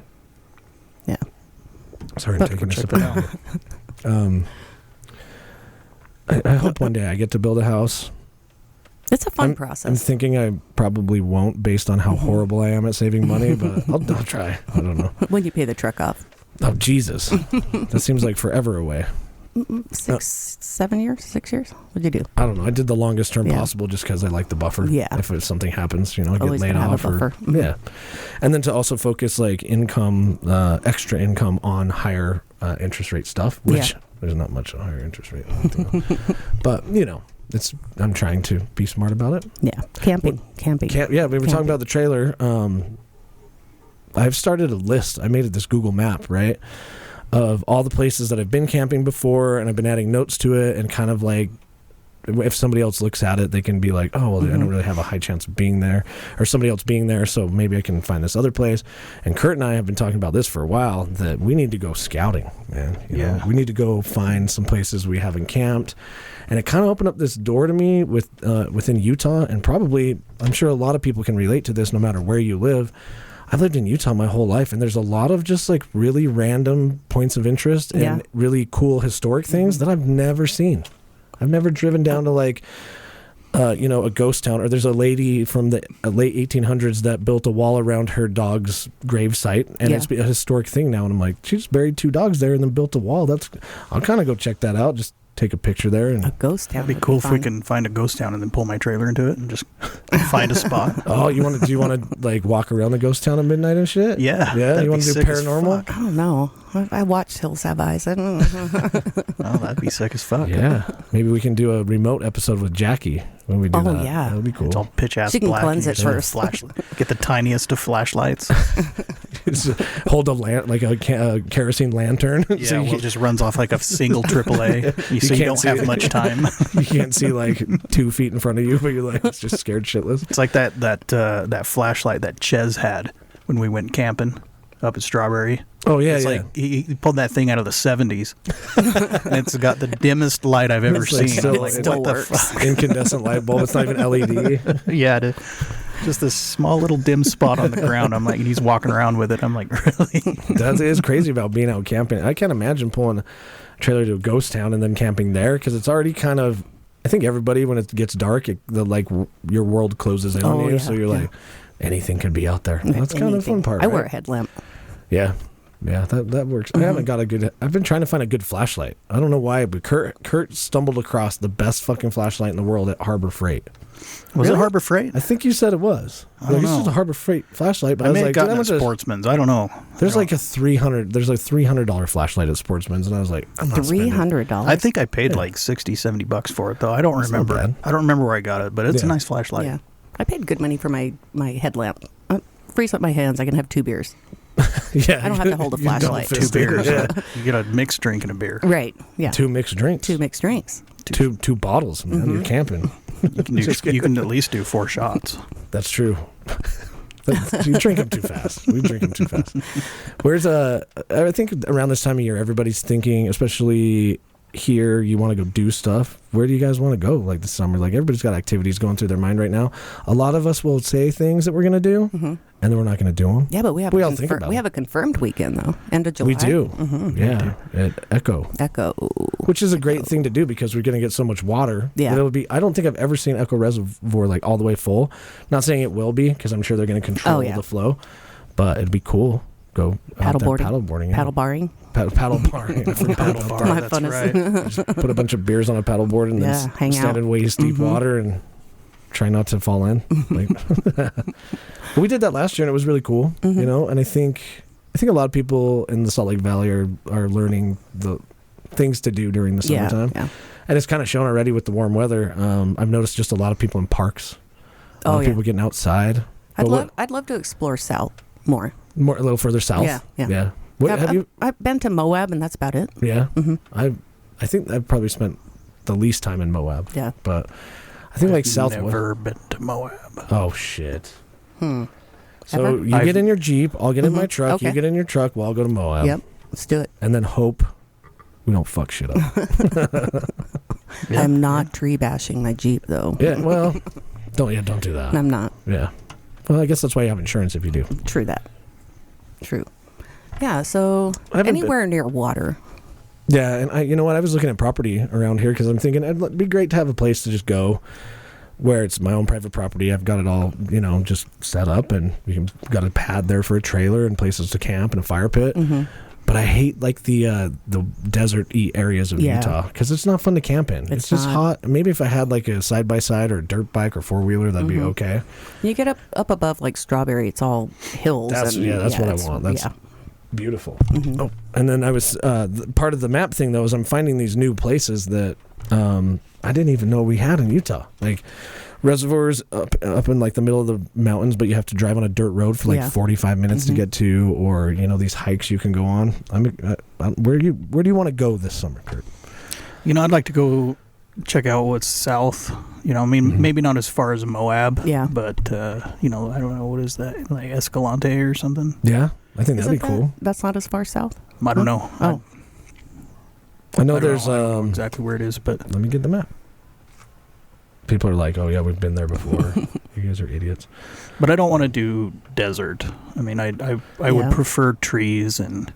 Yeah. Sorry, I'm taking a sip of I hope one day I get to build a house. It's a fun process. I'm thinking I probably won't based on how horrible I am at saving money, but I'll try. I don't know. When you pay the truck off. Oh, Jesus. That seems like forever away. 7 years? 6 years? What'd you do? I don't know. I did the longest term possible just because I like the buffer. Yeah. If something happens, I get Always laid off. Yeah. And then to also focus like income, extra income on higher interest rate stuff, which there's not much higher interest rate. But, I'm trying to be smart about it. Yeah. Camping. We were talking about the trailer. I've started a list. I made this Google map, right, of all the places that I've been camping before, and I've been adding notes to it, and kind of like, if somebody else looks at it, they can be like, oh, well, I don't really have a high chance of being there, or somebody else being there, so maybe I can find this other place. And Kurt and I have been talking about this for a while, that we need to go scouting, man. You know, we need to go find some places we haven't camped. And it kind of opened up this door to me within Utah, and probably, I'm sure a lot of people can relate to this no matter where you live. I've lived in Utah my whole life, and there's a lot of just like really random points of interest and really cool historic things that I've never seen. I've never driven down to like, a ghost town, or there's a lady from the late 1800s that built a wall around her dog's grave site, and it's a historic thing now. And I'm like, she just buried 2 dogs there and then built a wall. I'll kind of go check that out. Just take a picture there. And a ghost town. That'd be cool if we can find a ghost town and then pull my trailer into it and just find a spot. Oh, do you want to like walk around the ghost town at midnight and shit? Yeah. You want to do paranormal? I don't know. I watched Hills Have Eyes. I don't know. Oh, that'd be sick as fuck. Yeah. Maybe we can do a remote episode with Jackie when we do that. Oh, yeah. That would be cool. It's all pitch ass black. She can cleanse it first. Get the tiniest of flashlights. Hold a kerosene lantern. Yeah, so it just runs off like a single AAA. So you don't have much time. You can't see like 2 feet in front of you, but you're like just scared shitless. It's like that flashlight that Ches had when we went camping up at Strawberry. Oh yeah, it's like he pulled that thing out of the 70s, and it's got the dimmest light I've ever seen. It still works. Incandescent light bulb. It's not even LED. Yeah, just this small little dim spot on the ground. I'm like, and he's walking around with it. I'm like, really? That is crazy about being out camping. I can't imagine pulling a trailer to a ghost town and then camping there, because it's already kind of. I think everybody, when it gets dark, your world closes in on you, so you're like, anything could be out there. That's kind of the fun part. I wear a headlamp. Yeah, that works. I haven't got I've been trying to find a good flashlight. I don't know why, but Kurt stumbled across the best fucking flashlight in the world at Harbor Freight. Was it Harbor Freight? I think you said it was. This is a Harbor Freight flashlight, but I was like, gotten a Sportsman's. I don't know. There's like $300 flashlight at Sportsman's, and I was like, I'm not $300. I think I paid like $60-$70 for it though. I don't remember. I don't remember where I got it, but it's a nice flashlight. Yeah. I paid good money for my headlamp. Frees up my hands. I can have 2 beers. Yeah, I don't have to hold a flashlight. 2 beers. Yeah. You get a mixed drink and a beer. Right. Yeah. 2 mixed drinks. 2 mixed drinks. Two bottles, man. You're camping. You can at least do 4 shots. That's true. You drink them too fast. We drink them too fast. I think around this time of year, everybody's thinking, especially here, you want to go do stuff. Where do you guys want to go like this summer? Like everybody's got activities going through their mind right now. A lot of us will say things that we're going to do, and then we're not going to do them. Yeah, but we have a confirmed weekend though, end of July. We do. Yeah, at Echo, which is a great thing to do because we're going to get so much water. Yeah, it'll be. I don't think I've ever seen Echo Reservoir like all the way full. Not saying it will be because I'm sure they're going to control the flow, but it'd be cool. Go paddleboarding. Paddlebarring. Paddlebarring. Paddlebar. That's right. Just put a bunch of beers on a paddleboard and then stand in waist deep water and try not to fall in. We did that last year and it was really cool, you know. And I think a lot of people in the Salt Lake Valley are learning the things to do during the summertime. Yeah. And it's kind of shown already with the warm weather. I've noticed just a lot of people in parks. A lot of people getting outside. I'd love to explore south more. A little further south. Yeah. What have you? I've been to Moab, and that's about it. Yeah. I think I've probably spent the least time in Moab. Yeah. But I think like south. Never been to Moab. Oh shit. So you get in your Jeep. I'll get in my truck. Okay. You get in your truck. We'll all go to Moab. Yep. Let's do it. And then hope we don't fuck shit up. I'm not tree bashing my Jeep though. Yeah. Well, don't do that. I'm not. Yeah. Well, I guess that's why you have insurance if you do. True that. True. Yeah, so anywhere near water. Yeah, and you know what? I was looking at property around here because I'm thinking it'd be great to have a place to just go where it's my own private property. I've got it all, you know, just set up, and got a pad there for a trailer and places to camp and a fire pit. But I hate like the desert-y areas of Utah because it's not fun to camp in. It's just hot. Maybe if I had like a side-by-side or a dirt bike or four-wheeler, that'd be okay. You get up above like Strawberry, it's all hills. That's what I want. That's beautiful. Oh, and then I was part of the map thing though is I'm finding these new places that I didn't even know we had in Utah, like reservoirs up in like the middle of the mountains, but you have to drive on a dirt road for like 45 minutes to get to, or you know, these hikes you can go on. Where do you want to go this summer, Kurt? You know, I'd like to go check out what's south. You know, I mean, maybe not as far as Moab. Yeah. But you know, I don't know, what is that, like Escalante or something? Yeah, I think that'd be cool. That's not as far south. I don't know. Oh. I know there's I don't know exactly where it is, but let me get the map. People are like, "Oh yeah, we've been there before." You guys are idiots. But I don't want to do desert. I mean, I would prefer trees and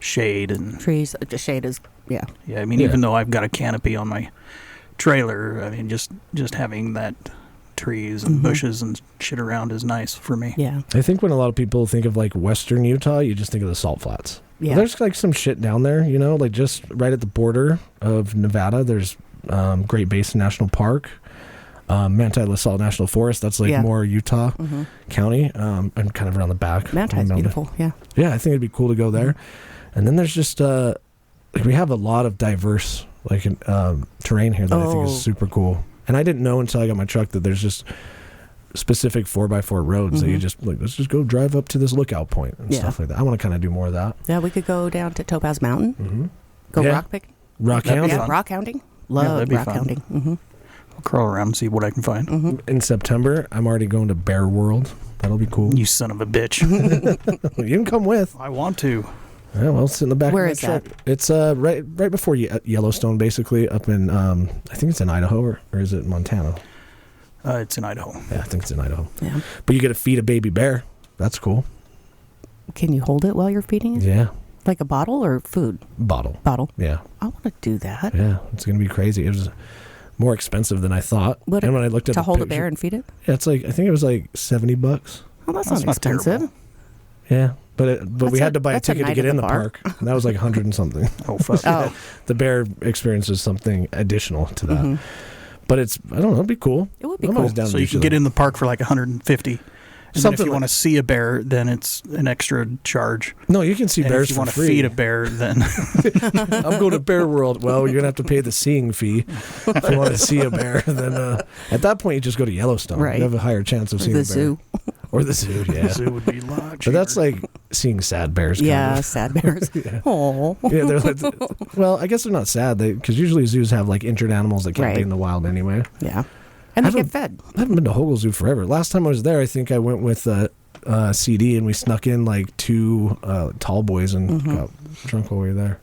shade and trees. The shade is Yeah, I mean, even though I've got a canopy on my trailer, I mean, just having that trees and bushes and shit around is nice for me. Yeah. I think when a lot of people think of like Western Utah, you just think of the Salt Flats. Yeah. There's like some shit down there, you know, like just right at the border of Nevada. There's Great Basin National Park. Manti La Salle National Forest, that's like more Utah County, and kind of around the back. Manti's beautiful, yeah. Yeah, I think it'd be cool to go there. And then there's just, like we have a lot of diverse like terrain here that I think is super cool. And I didn't know until I got my truck that there's just specific 4x4 roads that you just, like, let's just go drive up to this lookout point and stuff like that. I want to kind of do more of that. Yeah, we could go down to Topaz Mountain, go rock hounding. Yeah, rock hounding. Love rock hounding. I'll crawl around and see what I can find. In September, I'm already going to Bear World. That'll be cool. You son of a bitch. You can come with. I want to. Yeah, well, it's in the back Where of my is truck. that? It's right before Yellowstone, basically, up in, I think it's in Idaho, or is it Montana? It's in Idaho. Yeah, I think it's in Idaho. Yeah. But you get to feed a baby bear. That's cool. Can you hold it while you're feeding it? Yeah. Like a bottle or food? Bottle. Yeah. I want to do that. Yeah, it's going to be crazy. It was more expensive than I thought. When I looked at to hold a bear and feed it? Yeah, it's like, I think it was like $70. Oh, that's not expensive. Yeah, but we had to buy a ticket to get in the park. And that was like 100 and something. Oh, fuck. Oh. The bear experience is something additional to that. But it's, I don't know, it'd be cool. It would be cool. So you can get in the park for like $150 And then if you want to see a bear, then it's an extra charge. No, you can see and bears if you for want free. to feed a bear, then I'm going to Bear World. Well, you're gonna have to pay the seeing fee if you want to see a bear. Then at that point, you just go to Yellowstone. Right. You have a higher chance of seeing the a bear. zoo. Or the zoo. Yeah, the zoo would be a lot cheaper. but that's like seeing sad bears. Yeah, kind of. sad bears. Yeah. Oh. Yeah, they're like, well, I guess they're not sad because usually zoos have like injured animals that can't be in the wild anyway. Yeah, and they get fed. I haven't been to Hogle Zoo forever. Last time I was there, I think I went with CD and we snuck in like 2 tall boys and got drunk while we were there.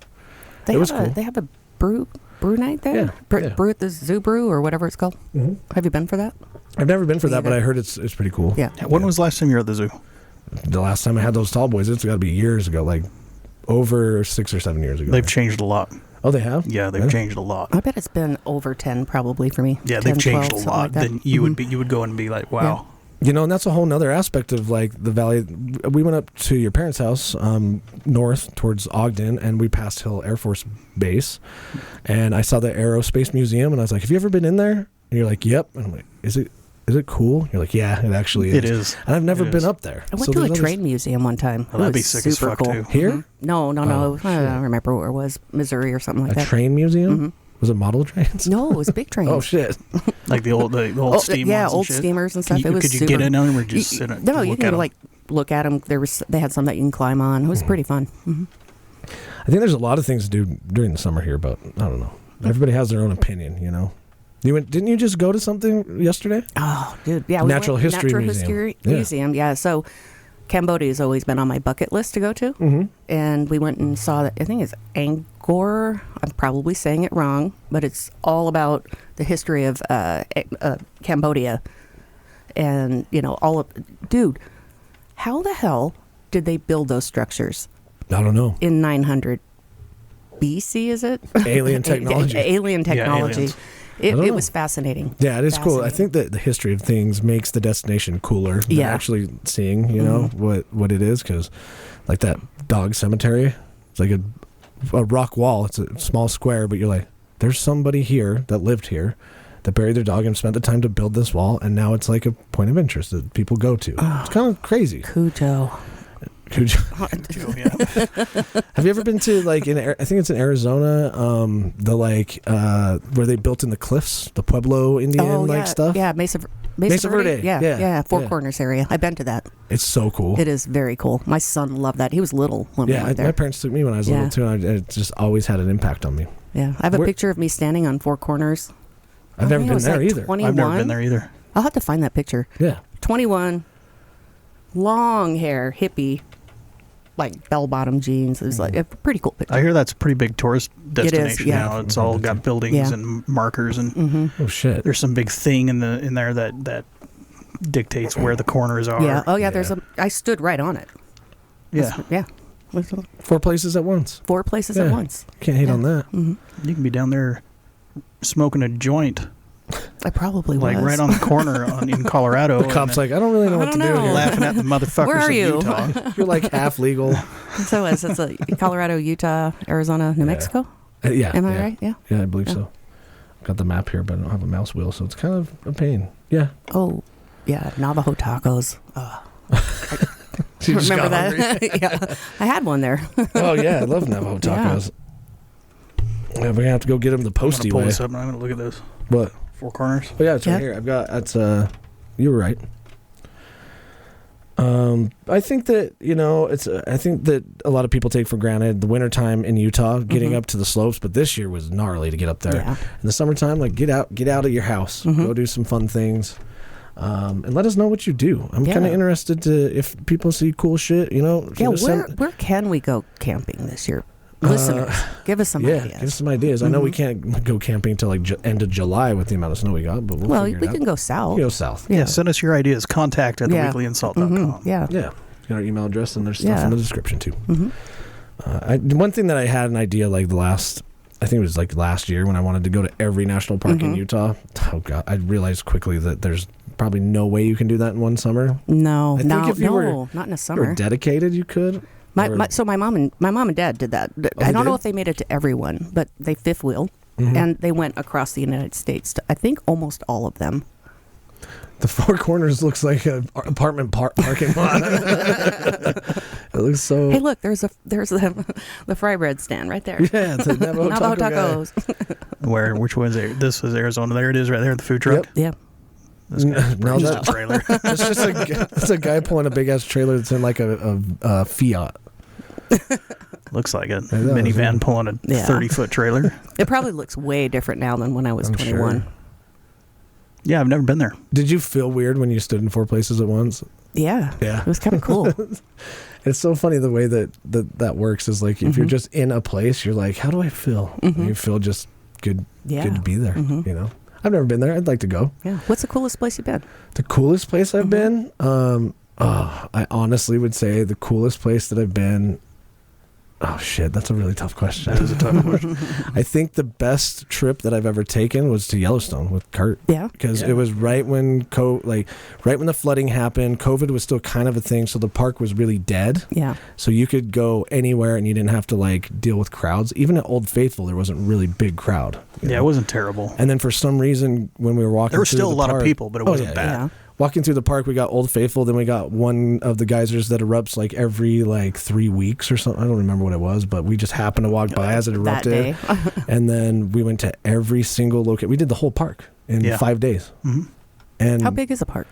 They have a brew night there. Yeah, Brew at the Zoo Brew or whatever it's called. Mm-hmm. Have you been for that? I've never been for that, but I heard it's pretty cool. Yeah. When was the last time you were at the zoo? The last time I had those tall boys, it's got to be years ago, like over 6 or 7 years ago. They've changed a lot. Oh, they have? Yeah, they've changed a lot. I bet it's been over 10 probably for me. Yeah, 10, they've changed 12, a lot. like Then you would go and be like, wow. You know, and that's a whole nother aspect of like the valley. We went up to your parents' house north towards Ogden, and we passed Hill Air Force Base, and I saw the Aerospace Museum, and I was like, "Have you ever been in there?" And you're like, "Yep." And I'm like, "Is it cool?" You're like, "Yeah, it actually is." It is. And I've never been up there. I went to a train museum one time. Oh, that'd be sick as fuck cool. too. Here? Mm-hmm. No. Oh, I don't remember where it was. Missouri or something like A that. train museum? Mm-hmm. Was it model trains? No, it was big trains. Oh shit! Like the old steam yeah, ones and old shit? steamers and stuff. Could you get in them or just sit and No, look you at can them? like look at them. They had some that you can climb on. It was pretty fun. Mm-hmm. I think there's a lot of things to do during the summer here, but I don't know. Everybody has their own opinion, you know. Didn't you just go to something yesterday? Oh, dude, yeah. Natural History Museum. Yeah. So Cambodia's always been on my bucket list to go to, and we went and saw that. I think it's Angkor. I'm probably saying it wrong, but it's all about the history of Cambodia, and dude, how the hell did they build those structures? I don't know. In 900 BC, is it? Alien technology. Alien technology. Yeah, it was fascinating. Yeah, it is cool. I think that the history of things makes the destination cooler than actually seeing, what it is. Because like that dog cemetery, it's like a rock wall. It's a small square, but you're like, there's somebody here that lived here that buried their dog and spent the time to build this wall, and now it's like a point of interest that people go to. It's kind of crazy. Cujo. Yeah. Have you ever been to like I think it's in Arizona, where they built in the cliffs, the Pueblo Indian stuff? Yeah, Mesa Verde. Yeah, Four Corners area. I've been to that. It's so cool. It is very cool. My son loved that. He was little when we went there. My parents took me when I was little too, and it just always had an impact on me. Yeah, I have a picture of me standing on Four Corners. I've never been there either. 21. I've never been there either. I'll have to find that picture. Yeah. 21, long hair, hippie, like bell-bottom jeans. It was like a pretty cool picture. I hear that's a pretty big tourist destination now. It's all got buildings and markers, and oh shit, there's some big thing in there that dictates where the corners are. Yeah. Oh yeah. I stood right on it. Yeah. Yeah. 4 places at once. 4 places at once. Can't hate on that. Mm-hmm. You can be down there smoking a joint. I probably was. Like right on the corner in Colorado. The cop's like, I don't really know what to do here. Laughing at the motherfuckers Where are you? Utah. You're like half legal. So it's Colorado, Utah, Arizona, New Mexico? Yeah. Am I right? Yeah. Yeah, I believe so. Got the map here, but I don't have a mouse wheel, so it's kind of a pain. Yeah. Oh, yeah. Navajo tacos. So remember that? Yeah. I had one there. Oh, yeah. I love Navajo tacos. Yeah, we're going to have to go get them the posty I'm way. this up and I'm going to look at this. What? 4 Corners? Oh, yeah, it's right here. You were right. I think that, I think that a lot of people take for granted the wintertime in Utah, getting up to the slopes, but this year was gnarly to get up there. Yeah. In the summertime, like get out of your house, go do some fun things. And let us know what you do. I'm kind of interested if people see cool shit, Yeah, where can we go camping this year? Listeners, give us some ideas. Give us some ideas. I know we can't go camping until like end of July with the amount of snow we got, but we can go south. Go south. Yeah, send us your ideas. Contact at theweeklyInsult.com. Yeah. Yeah. Got our email address, and there's stuff in the description too. One thing that I had an idea like last year when I wanted to go to every national park in Utah. Oh God, I realized quickly that there's probably no way you can do that in one summer. No, not in a summer. You were dedicated, you could. So my mom and dad did that. I don't know if they made it to everyone, but they fifth wheeled and they went across the United States to, I think, almost all of them. The Four Corners looks like an apartment parking lot. It looks so. Hey, look, there's the fry bread stand right there. Yeah, it's a Navajo tacos. Which one's there? This was Arizona. There it is, right there, the food truck. Yep. This guy's No, just that- a trailer. It's a guy pulling a big ass trailer that's in like a Fiat. Looks like it. does, Minivan yeah. pulling a Yeah. 30-foot trailer. It probably looks way different now than when I was I'm 21. sure. Yeah, I've never been there. Did you feel weird when you stood in 4 places at once? Yeah. Yeah. It was kind of cool. It's so funny the way that works is like if you're just in a place, you're like, how do I feel? And you feel just good, Yeah. good to be there. You know, I've never been there. I'd like to go. Yeah. What's the coolest place you've been? The coolest place I've been, I honestly would say the coolest place that I've been. Oh shit, that's a really tough question. That is a tough question. I think the best trip that I've ever taken was to Yellowstone with Kurt. Yeah. Because it was right when right when the flooding happened. COVID was still kind of a thing, so the park was really dead. Yeah. So you could go anywhere and you didn't have to like deal with crowds. Even at Old Faithful, there wasn't really big crowd. Yeah, it wasn't terrible. And then for some reason, when we were walking, There were still a lot of park- people, but it wasn't bad. Yeah. Walking through the park, we got Old Faithful. Then we got one of the geysers that erupts like every 3 weeks or something. I don't remember what it was, but we just happened to walk by as it That erupted. day. And then we went to every single location. We did the whole park in 5 days. Mm-hmm. And How big is the park?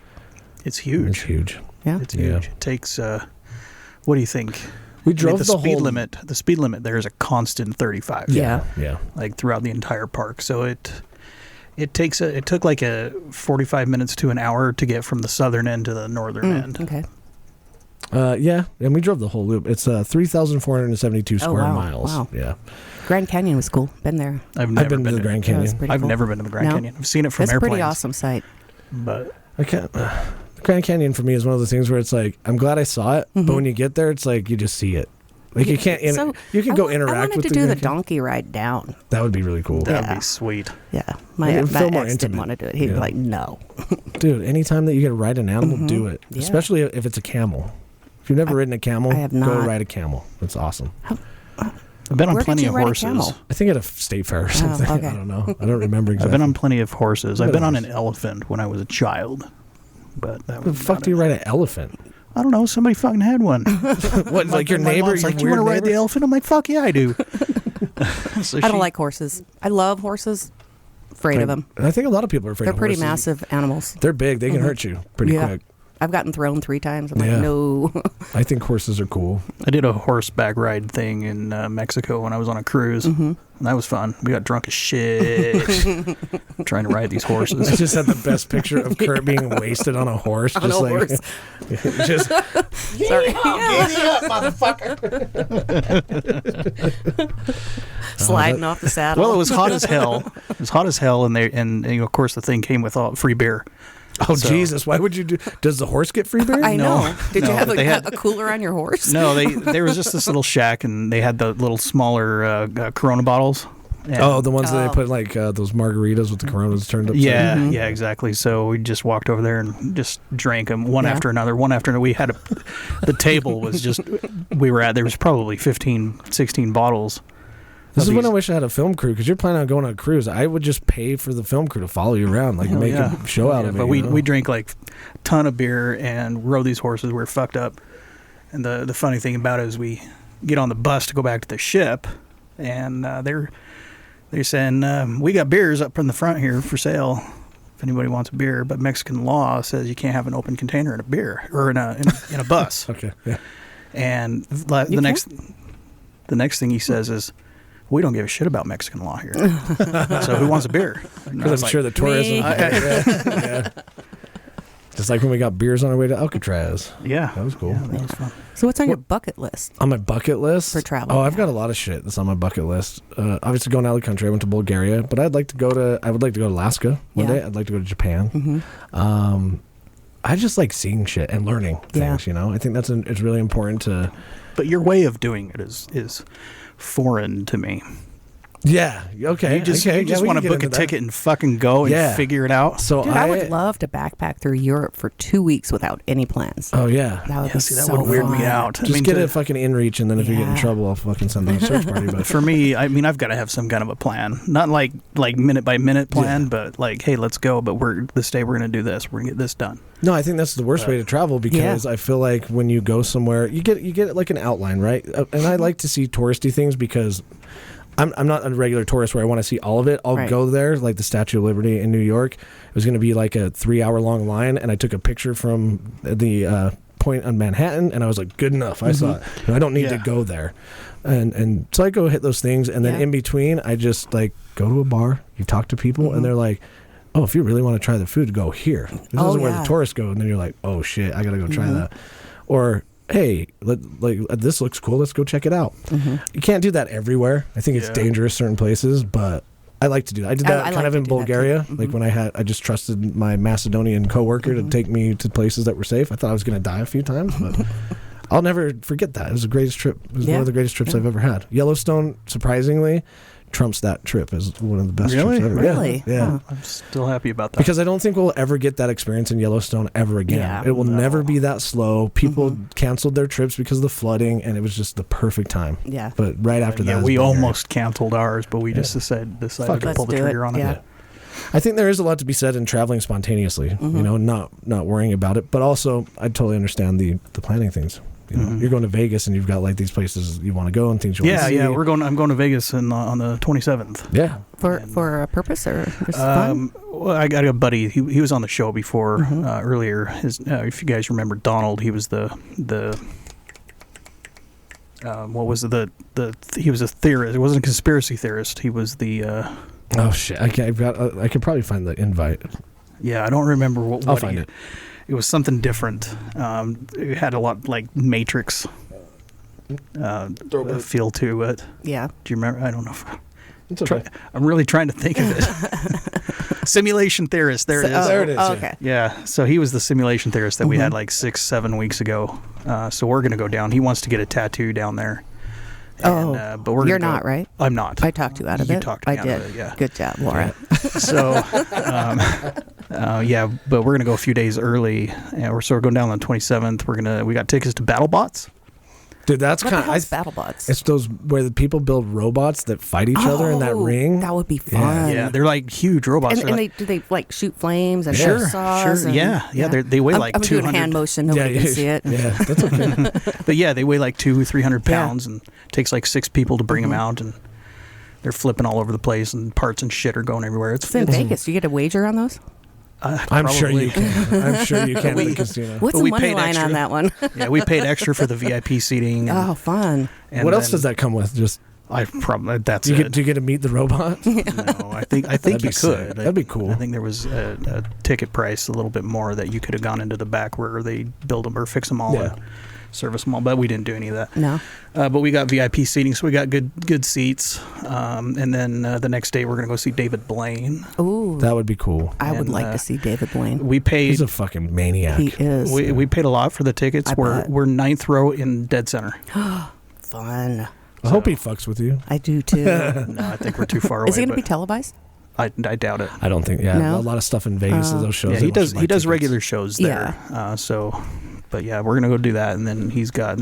It's huge. It's huge. Yeah. It's huge. Yeah. It takes. What do you think? We drove the the speed whole limit. The speed limit there is a constant 35. Yeah. Yeah. Like throughout the entire park. So it took like a 45 minutes to an hour to get from the southern end to the northern end. Okay. Yeah, and we drove the whole loop. It's 3,472 square wow. miles. Wow. Yeah. Grand Canyon was cool. Been there. I've never I've been to the Grand That was Canyon. pretty I've cool. never been to the Grand No? Canyon. I've seen it from It's a airplanes. pretty awesome site. But I can't. The Grand Canyon for me is one of those things where it's like I'm glad I saw it, but when you get there, it's like you just see it. Like you can't. So, you can go I interact wanted with to the do the Grand Canyon. donkey ride down. That would be really cool, that would Yeah. be sweet. Yeah. It My would feel more ex didn't intimate. want to do it. He'd be Yeah. like, no. dude. Anytime that you get to ride an animal, do it. Yeah. Especially if it's a camel. If you've never ridden a camel, I have go not. ride a camel. It's awesome. I've been on Where did plenty you of ride a horses. camel? I think at a state fair or something. okay. I don't know. I don't remember I've exactly. been on plenty of horses. I've What been on else? an elephant when I was a child. But that The was fuck about do you it. ride an elephant? I don't know. Somebody fucking had one. What, like your My neighbor? mom's Your like, you want to weird ride the neighbor? elephant? I'm like, fuck yeah, I do. So I don't she- like horses. I love horses. Afraid of them. And I think a lot of people are afraid They're of pretty horses. massive animals. They're big. They can hurt you pretty Yeah. quick. I've gotten thrown 3 times. I'm Yeah. like, no. I think horses are cool. I did a horseback ride thing in Mexico when I was on a cruise. And that was fun. We got drunk as shit trying to ride these I horses. just had the best picture of Kurt being wasted on a horse. On just a like, horse. just Sorry. Sliding off the saddle. Well, it was hot as hell. It was hot as hell, and of course the thing came with all free beer. oh So- Jesus! Why would you do? Does the horse get free beer? I know. No. Did you No, have but they had- a cooler on your horse? No, there was just this little shack, and they had the little smaller Corona bottles. And- Oh, the ones that Oh. they put like those margaritas with the Coronas turned up. yeah, yeah, exactly. So we just walked over there and just drank them one Yeah. after another, one after another. We had the table was just, there was probably 15, 16 bottles. This is of when I these- wish I had a film crew because you're planning on going on a cruise. I would just pay for the film crew to follow you around, like make a show out of it. But you know? we drank like a ton of beer and rode these horses. We were fucked up. And the funny thing about it is we get on the bus to go back to the ship, and they're saying, we got beers up from the front here for sale if anybody wants a beer, but Mexican law says you can't have an open container in a beer or in a bus. Okay. Yeah. And the next thing he says is, we don't give a shit about Mexican law here. So who wants a beer? And I Because was I'm like, sure the tourism. Me. Yeah. Just like when we got beers on our way to Alcatraz. yeah, That was cool. Yeah, that was fun. So what's on your bucket list? On my bucket list For travel, Oh, I've yeah. got a lot of shit that's on my bucket list. Obviously, going out of the country, I went to Bulgaria, but I would like to go to Alaska one Yeah. day. I'd like to go to Japan. Mm-hmm. I just like seeing shit and learning Yeah. things. You know, I think it's really important to. But your way of doing it is foreign to me. Yeah. Okay. You just we want to can book get a into ticket and fucking go and figure it out. So Dude, I would love to backpack through Europe for 2 weeks without any plans. Oh yeah. That would be that so would weird fun. me out. Just get a fucking inReach, and then if you get in trouble, I'll fucking send them a search party. But for me, I mean, I've got to have some kind of a plan. Not like minute by minute plan, but like, hey, let's go. But this day we're going to do this. We're going to get this done. No, I think that's the worst way to travel because I feel like when you go somewhere, you get like an outline, right? And I like to see touristy things because I'm not a regular tourist where I want to see all of it. I'll go there, like the Statue of Liberty in New York. It was going to be like a 3-hour-long line, and I took a picture from the point on Manhattan, and I was like, good enough. I saw it. I don't need to go there. And so I go hit those things, and then in between, I just like go to a bar, you talk to people, and they're like, oh, if you really want to try the food, go here. This isn't where the tourists go. And then you're like, oh, shit, I got to go try that. Or, hey, this looks cool. Let's go check it out. You can't do that everywhere. I think it's dangerous certain places, but I like to do that. I did that kind of in Bulgaria. Like when I just trusted my Macedonian coworker to take me to places that were safe. I thought I was going to die a few times, but I'll never forget that. It was the greatest trip. It was one of the greatest trips I've ever had. Yellowstone, surprisingly, trumps that trip as one of the best trips ever. Really? Yeah. Huh. I'm still happy about that. Because I don't think we'll ever get that experience in Yellowstone ever again. Yeah. It will never be that slow. People canceled their trips because of the flooding, and it was just the perfect time. Yeah. But right after that, we almost canceled ours, but we just decided to pull the trigger on it. Yeah. I think there is a lot to be said in traveling spontaneously. You know, not worrying about it, but also I totally understand the planning things. You know, you're going to Vegas and you've got like these places you want to go and things you want to see. Yeah, I'm going to Vegas on the 27th. Yeah. For a purpose or just fun? Well, I got a buddy. He was on the show before earlier. If you guys remember Donald, he was the what was it? He was a theorist. It wasn't a conspiracy theorist. He was the oh shit! I could probably find the invite. Yeah, I don't remember what. I'll find it. It was something different. It had a lot like Matrix feel to it. Yeah. Do you remember? I don't know. It's okay. I'm really trying to think of it. Simulation theorist. There it is. There it is. Oh, okay. Yeah. So he was the simulation theorist that we had like 6-7 weeks ago. So we're going to go down. He wants to get a tattoo down there. And, but you're not, right? I'm not. I talked you out of it. You talked me out of it, yeah. Good job, Laura. So, but we're gonna go a few days early, and we're going down on the 27th. We got tickets to BattleBots. Dude, that's What kind the of hell's BattleBots? It's those where the people build robots that fight each other in that ring. That would be fun. Yeah, they're like huge robots. And do they like shoot flames and sure, saws? sure, And, yeah. They weigh like I'm 200. doing a hand motion. Nobody can see it. Yeah, that's okay. But yeah, they weigh like 200-300 pounds, and it takes like 6 people to bring them out, and they're flipping all over the place, and parts and shit are going everywhere. It's in Vegas. Do you get a wager on those? I'm sure you can. I'm sure you can at the casino. What's the money line on that one? Yeah, we paid extra for the VIP seating. Oh, fun. What else does that come with? Just that's it. Do you get to meet the robot? No, I think you could. That'd be cool. I think there was a ticket price a little bit more that you could have gone into the back where they build them or fix them all and service them all, but we didn't do any of that. No. But we got VIP seating, so we got good seats. And then the next day we're gonna go see David Blaine. Ooh, that would be cool. I would like to see David Blaine. We paid. He's a fucking maniac. He is. We paid a lot for the tickets. We're 9th row in dead center. Fun. I hope he fucks with you. I do too. No, I think we're too far away. Is it going to be televised? I doubt it. I don't think. Yeah, No? a lot of stuff in Vegas. Those shows. Yeah, he does regular shows there. Yeah. But yeah, we're gonna go do that, and then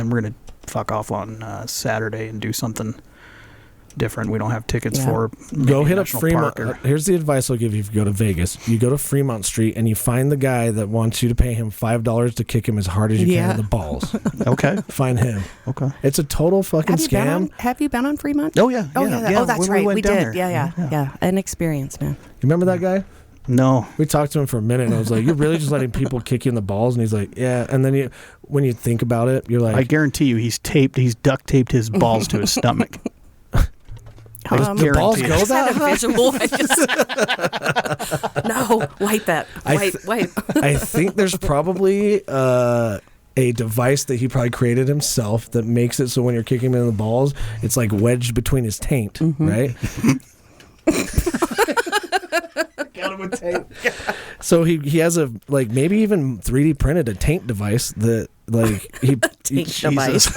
we're gonna fuck off on Saturday and do something different. We don't have tickets for. Go hit up National Fremont. Park Here's the advice I'll give you if you go to Vegas. You go to Fremont Street and you find the guy that wants you to pay him $5 to kick him as hard as you can in the balls. Okay. Find him. Okay. It's a total fucking scam. Have you been on Fremont? Oh yeah. Oh yeah. Oh, that's right. We did. There. Yeah. An experience, man. You remember that guy? No. We talked to him for a minute, and I was like, "You're really just letting people kick you in the balls?" And he's like, "Yeah." And then when you think about it, you're like, I guarantee you, he's duct taped his balls to his stomach. The balls go that high? Visual. No, wipe that. Wipe. I think there's probably a device that he probably created himself that makes it so when you're kicking him in the balls, it's like wedged between his taint, right? Got him with taint. So he has maybe even 3D printed a taint device that like he device.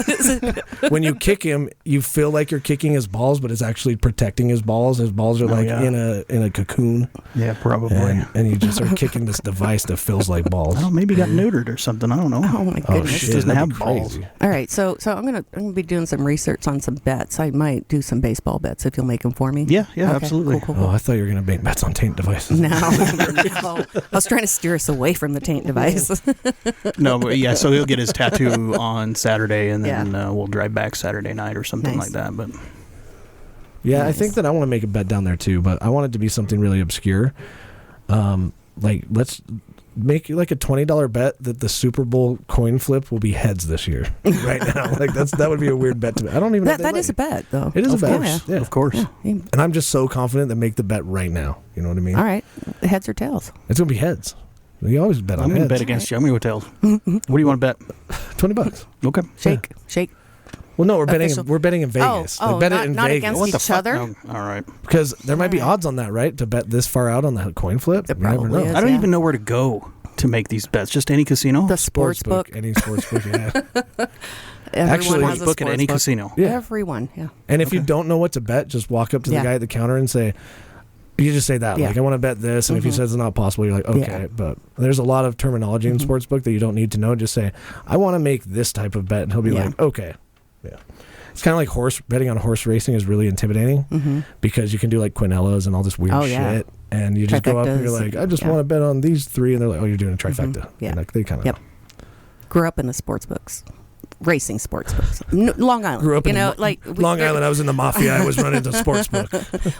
when you kick him, you feel like you're kicking his balls, but it's actually protecting his balls. His balls are like in a cocoon. Yeah, probably. And you just are kicking this device that feels like balls. Oh, maybe he got neutered or something. I don't know. Oh my goodness. Shit, doesn't have balls. balls. All right, so I'm gonna be doing some research on some bets. I might do some baseball bets if you'll make them for me. Yeah, Okay, absolutely. Cool. Oh, I thought you were gonna make bets on taint devices. No, I was trying to steer us away from the taint device. No, but yeah, so he'll get his tattoo on Saturday, and then we'll drive back Saturday night or something like that. But yeah, I think that I want to make a bet down there too, but I want it to be something really obscure. Like let's make like a $20 bet that the Super Bowl coin flip will be heads this year. Right now, like that would be a weird bet to me. I don't even. That is a bet, though. It is a bet. Course. Yeah, of course. Yeah. And I'm just so confident that make the bet right now. You know what I mean? All right, heads or tails? It's gonna be heads. You always bet on I'm heads. going to bet against you. I'm going to go tails. What do you want to bet? $20. Okay. Shake. Well, no, we're Official. betting in Vegas. Oh, Like, bet not, it in not Vegas. against What the each fuck? other. No. All right. Because there might be All right. odds on that, right? To bet this far out on the coin flip. There You never probably know. is. I don't Yeah. even know where to go to make these bets. Just any casino? The sports book. Any sports book, yeah. Everyone Actually, has a book at any sports book. casino. Yeah. Everyone, yeah. And if you don't know what to bet, just walk up to the Yeah. guy at the counter and say, you just say that, Yeah. like, I want to bet this. And if he says it's not possible, you're like, okay. Yeah. But there's a lot of terminology in sportsbook that you don't need to know. Just say, I want to make this type of bet. And he'll be Yeah. like, okay. Yeah. It's kind of like betting on horse racing is really intimidating because you can do like quinellas and all this weird shit. And you just go up and you're like, I just want to bet on these three. And they're like, oh, you're doing a trifecta. Yeah. And like, they kind of Yep. Grew up in the sports books. Racing sports books. Long Island. grew up in Long there- Island. I was in the mafia. I was running the sports book.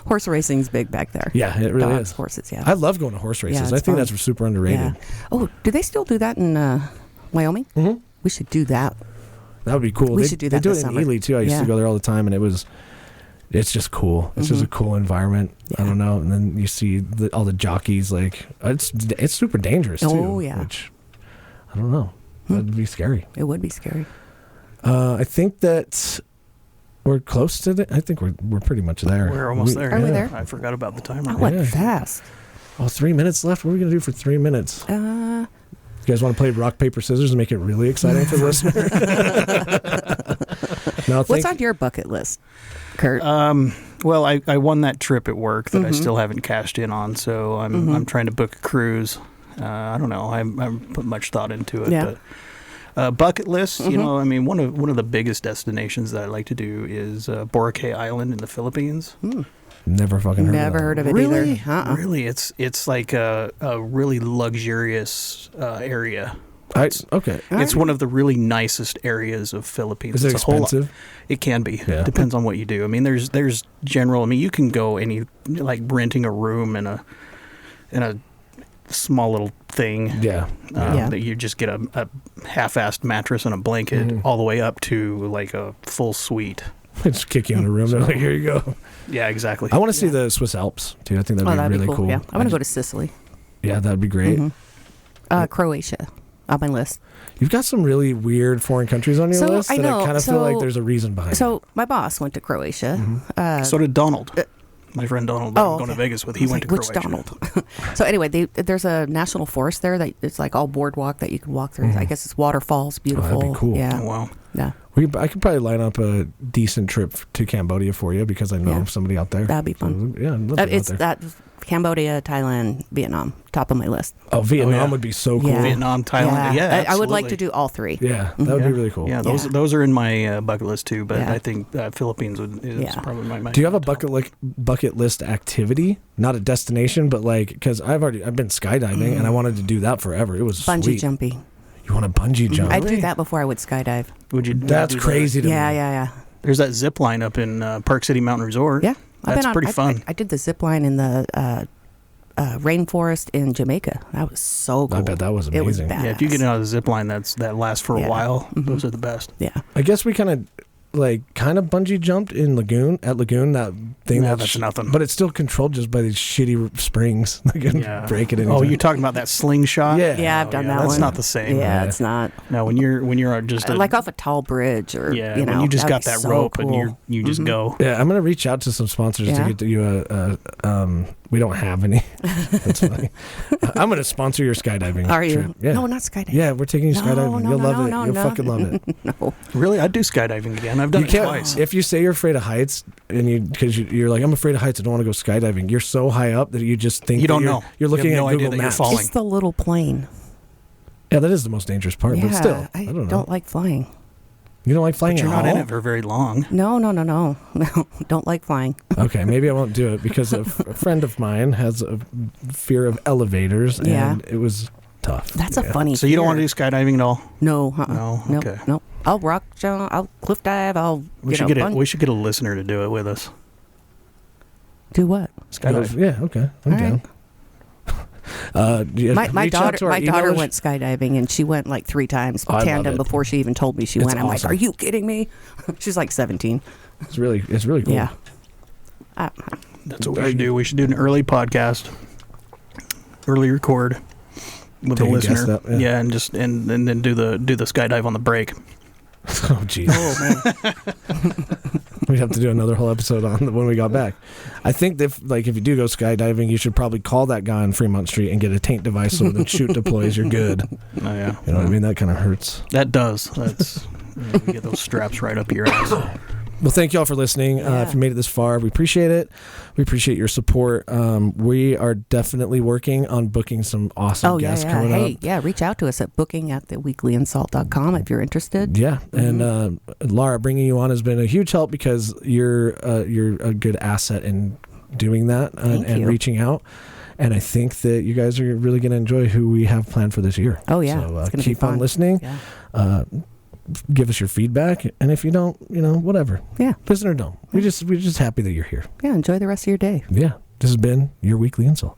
Horse racing's big back there. Yeah, it really Dogs, is. horses, yeah. I love going to horse races. Yeah, I it's think fun. that's super underrated. Yeah. Oh, do they still do that in Wyoming? Mm-hmm. We should do that. That would be cool. We They should do They that do this it in summer. Ely too. I used to go there all the time, and it's just cool. It's just a cool environment. I don't know. And then you see all the jockeys. Like it's super dangerous too. Oh, yeah. Which I don't know. That'd be scary. It would be scary. I think that we're close to it. I think we're pretty much there. We're almost there. Are we there? I forgot about the timer. I went Yeah. fast. Oh, 3 minutes left. What are we gonna do for 3 minutes? You guys want to play rock paper scissors and make it really exciting for the listener? What's on your bucket list, Kurt? Well, I won that trip at work that I still haven't cashed in on, so I'm trying to book a cruise. I don't know. I haven't put much thought into it. Yeah. But bucket list, you know, I mean, one of the biggest destinations that I like to do is Boracay Island in the Philippines. Never fucking heard Never of heard of it Really? either. Uh-uh. Really, it's like a really luxurious area. Okay. It's one of the really nicest areas of Philippines. Is it It's a whole expensive? It can be. Yeah. Depends on what you do. I mean, there's general. I mean, you can go like renting a room in a small little thing. Yeah. That you just get a half-assed mattress and a blanket, all the way up to like a full suite. Just kick you in a room. They're like, here you go. Yeah, exactly. I want to see the Swiss Alps too. I think that'd be That'd really be cool. cool. Yeah, I want to go to Sicily. Yeah, that'd be great. Croatia on my list. You've got some really weird foreign countries on your So, list I that know. I kind of feel like So- there's a reason behind. So my boss went to Croatia. So did Donald. My friend Donald that I'm going to Vegas with. He went to Which Croatia. Donald? So anyway, there's a national forest there that it's like all boardwalk that you can walk through. I guess it's waterfalls, beautiful. that'd be cool. Yeah. Oh, wow. Yeah. I could probably line up a decent trip to Cambodia for you because I know somebody out there. That'd be fun. So, yeah, I'd love to go It's out there. that Cambodia, Thailand, Vietnam, top of my list. Oh, Vietnam yeah. would be so cool. Yeah. Vietnam, Thailand. Yeah, I would like to absolutely. do all three. Yeah, that would be really cool. Yeah, those are in my bucket list too. But Yeah. I think Philippines is probably my. Do you have a top. bucket list activity? Not a destination, but like because I've been skydiving and I wanted to do that forever. It was Bungee sweet. jumping. You want to bungee jump? I'd do that before I would skydive. Would you? That's do that? crazy to me. Yeah. There's that zip line up in Park City Mountain Resort. Yeah. That's pretty fun. I did the zip line in the rainforest in Jamaica. That was so cool. I bet that was It was amazing. badass. Yeah, if you get on a zip line that lasts for a Yeah. while, those are the best. Yeah. I guess we kind of kind of bungee jumped in Lagoon, that thing. No, that's nothing. But it's still controlled just by these shitty springs. They can break it anytime. Oh, you're talking about that slingshot? Yeah, I've done that one. That's not the same. Yeah, it's not. No, when you're just like off a tall bridge or, when you just got that rope cool. and you just go. Yeah, I'm going to reach out to some sponsors to get you we don't have any. That's funny. I'm going to sponsor your skydiving Are you? trip. Yeah. No, not skydiving. Yeah, we're taking you skydiving. You'll love it. You'll no. fucking love it. No. Really? I'd do skydiving again. I've done it twice. If you say you're afraid of heights and because you're like, I'm afraid of heights, I don't want to go skydiving. You're so high up that you just think you don't know. You're looking at Google Maps. Falling. It's the little plane. Yeah, that is the most dangerous part. Yeah, but still, I don't know. Don't like flying. You don't like flying but you're at not all? in it for very long. No. Don't like flying. Okay, maybe I won't do it because a friend of mine has a fear of elevators, and it was tough. That's a funny. So you don't want to do skydiving at all? No. No. Okay. No. I'll rock jump. I'll cliff dive. We should get a listener to do it with us. Do what? Skydive. Yeah. Okay. I'm down. My daughter went skydiving and she went like 3 times tandem before she even told me she went. I'm like, are you kidding me? She's like 17. It's really cool. Yeah. That's what we should do. We should do an early podcast, early record with a listener. And just and then do the skydive on the break. Oh jeez. Oh man. We'd have to do another whole episode on when we got back. I think if you do go skydiving, you should probably call that guy on Fremont Street and get a taint device so when the chute deploys, you're good. Oh yeah. You know what I mean? That kind of hurts. That does. That's you get those straps right up your ass. Well, thank you all for listening. If you made it this far, we appreciate it. We appreciate your support. We are definitely working on booking some awesome guests coming up. Reach out to us at booking@theweeklyInsalt.com if you're interested. Yeah, and Laura, bringing you on has been a huge help because you're a good asset in doing that and reaching out. And I think that you guys are really going to enjoy who we have planned for this year. Oh yeah, so it's gonna keep be fun. on listening. Yeah. Give us your feedback, and if you don't, whatever. Yeah. Listen or don't. We're just happy that you're here. Yeah, enjoy the rest of your day. Yeah. This has been your weekly insult.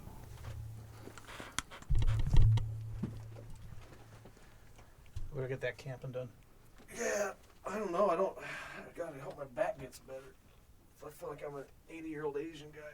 We're gonna get that camping done. Yeah, I don't know. I gotta hope my back gets better. I feel like I'm an 80-year-old Asian guy.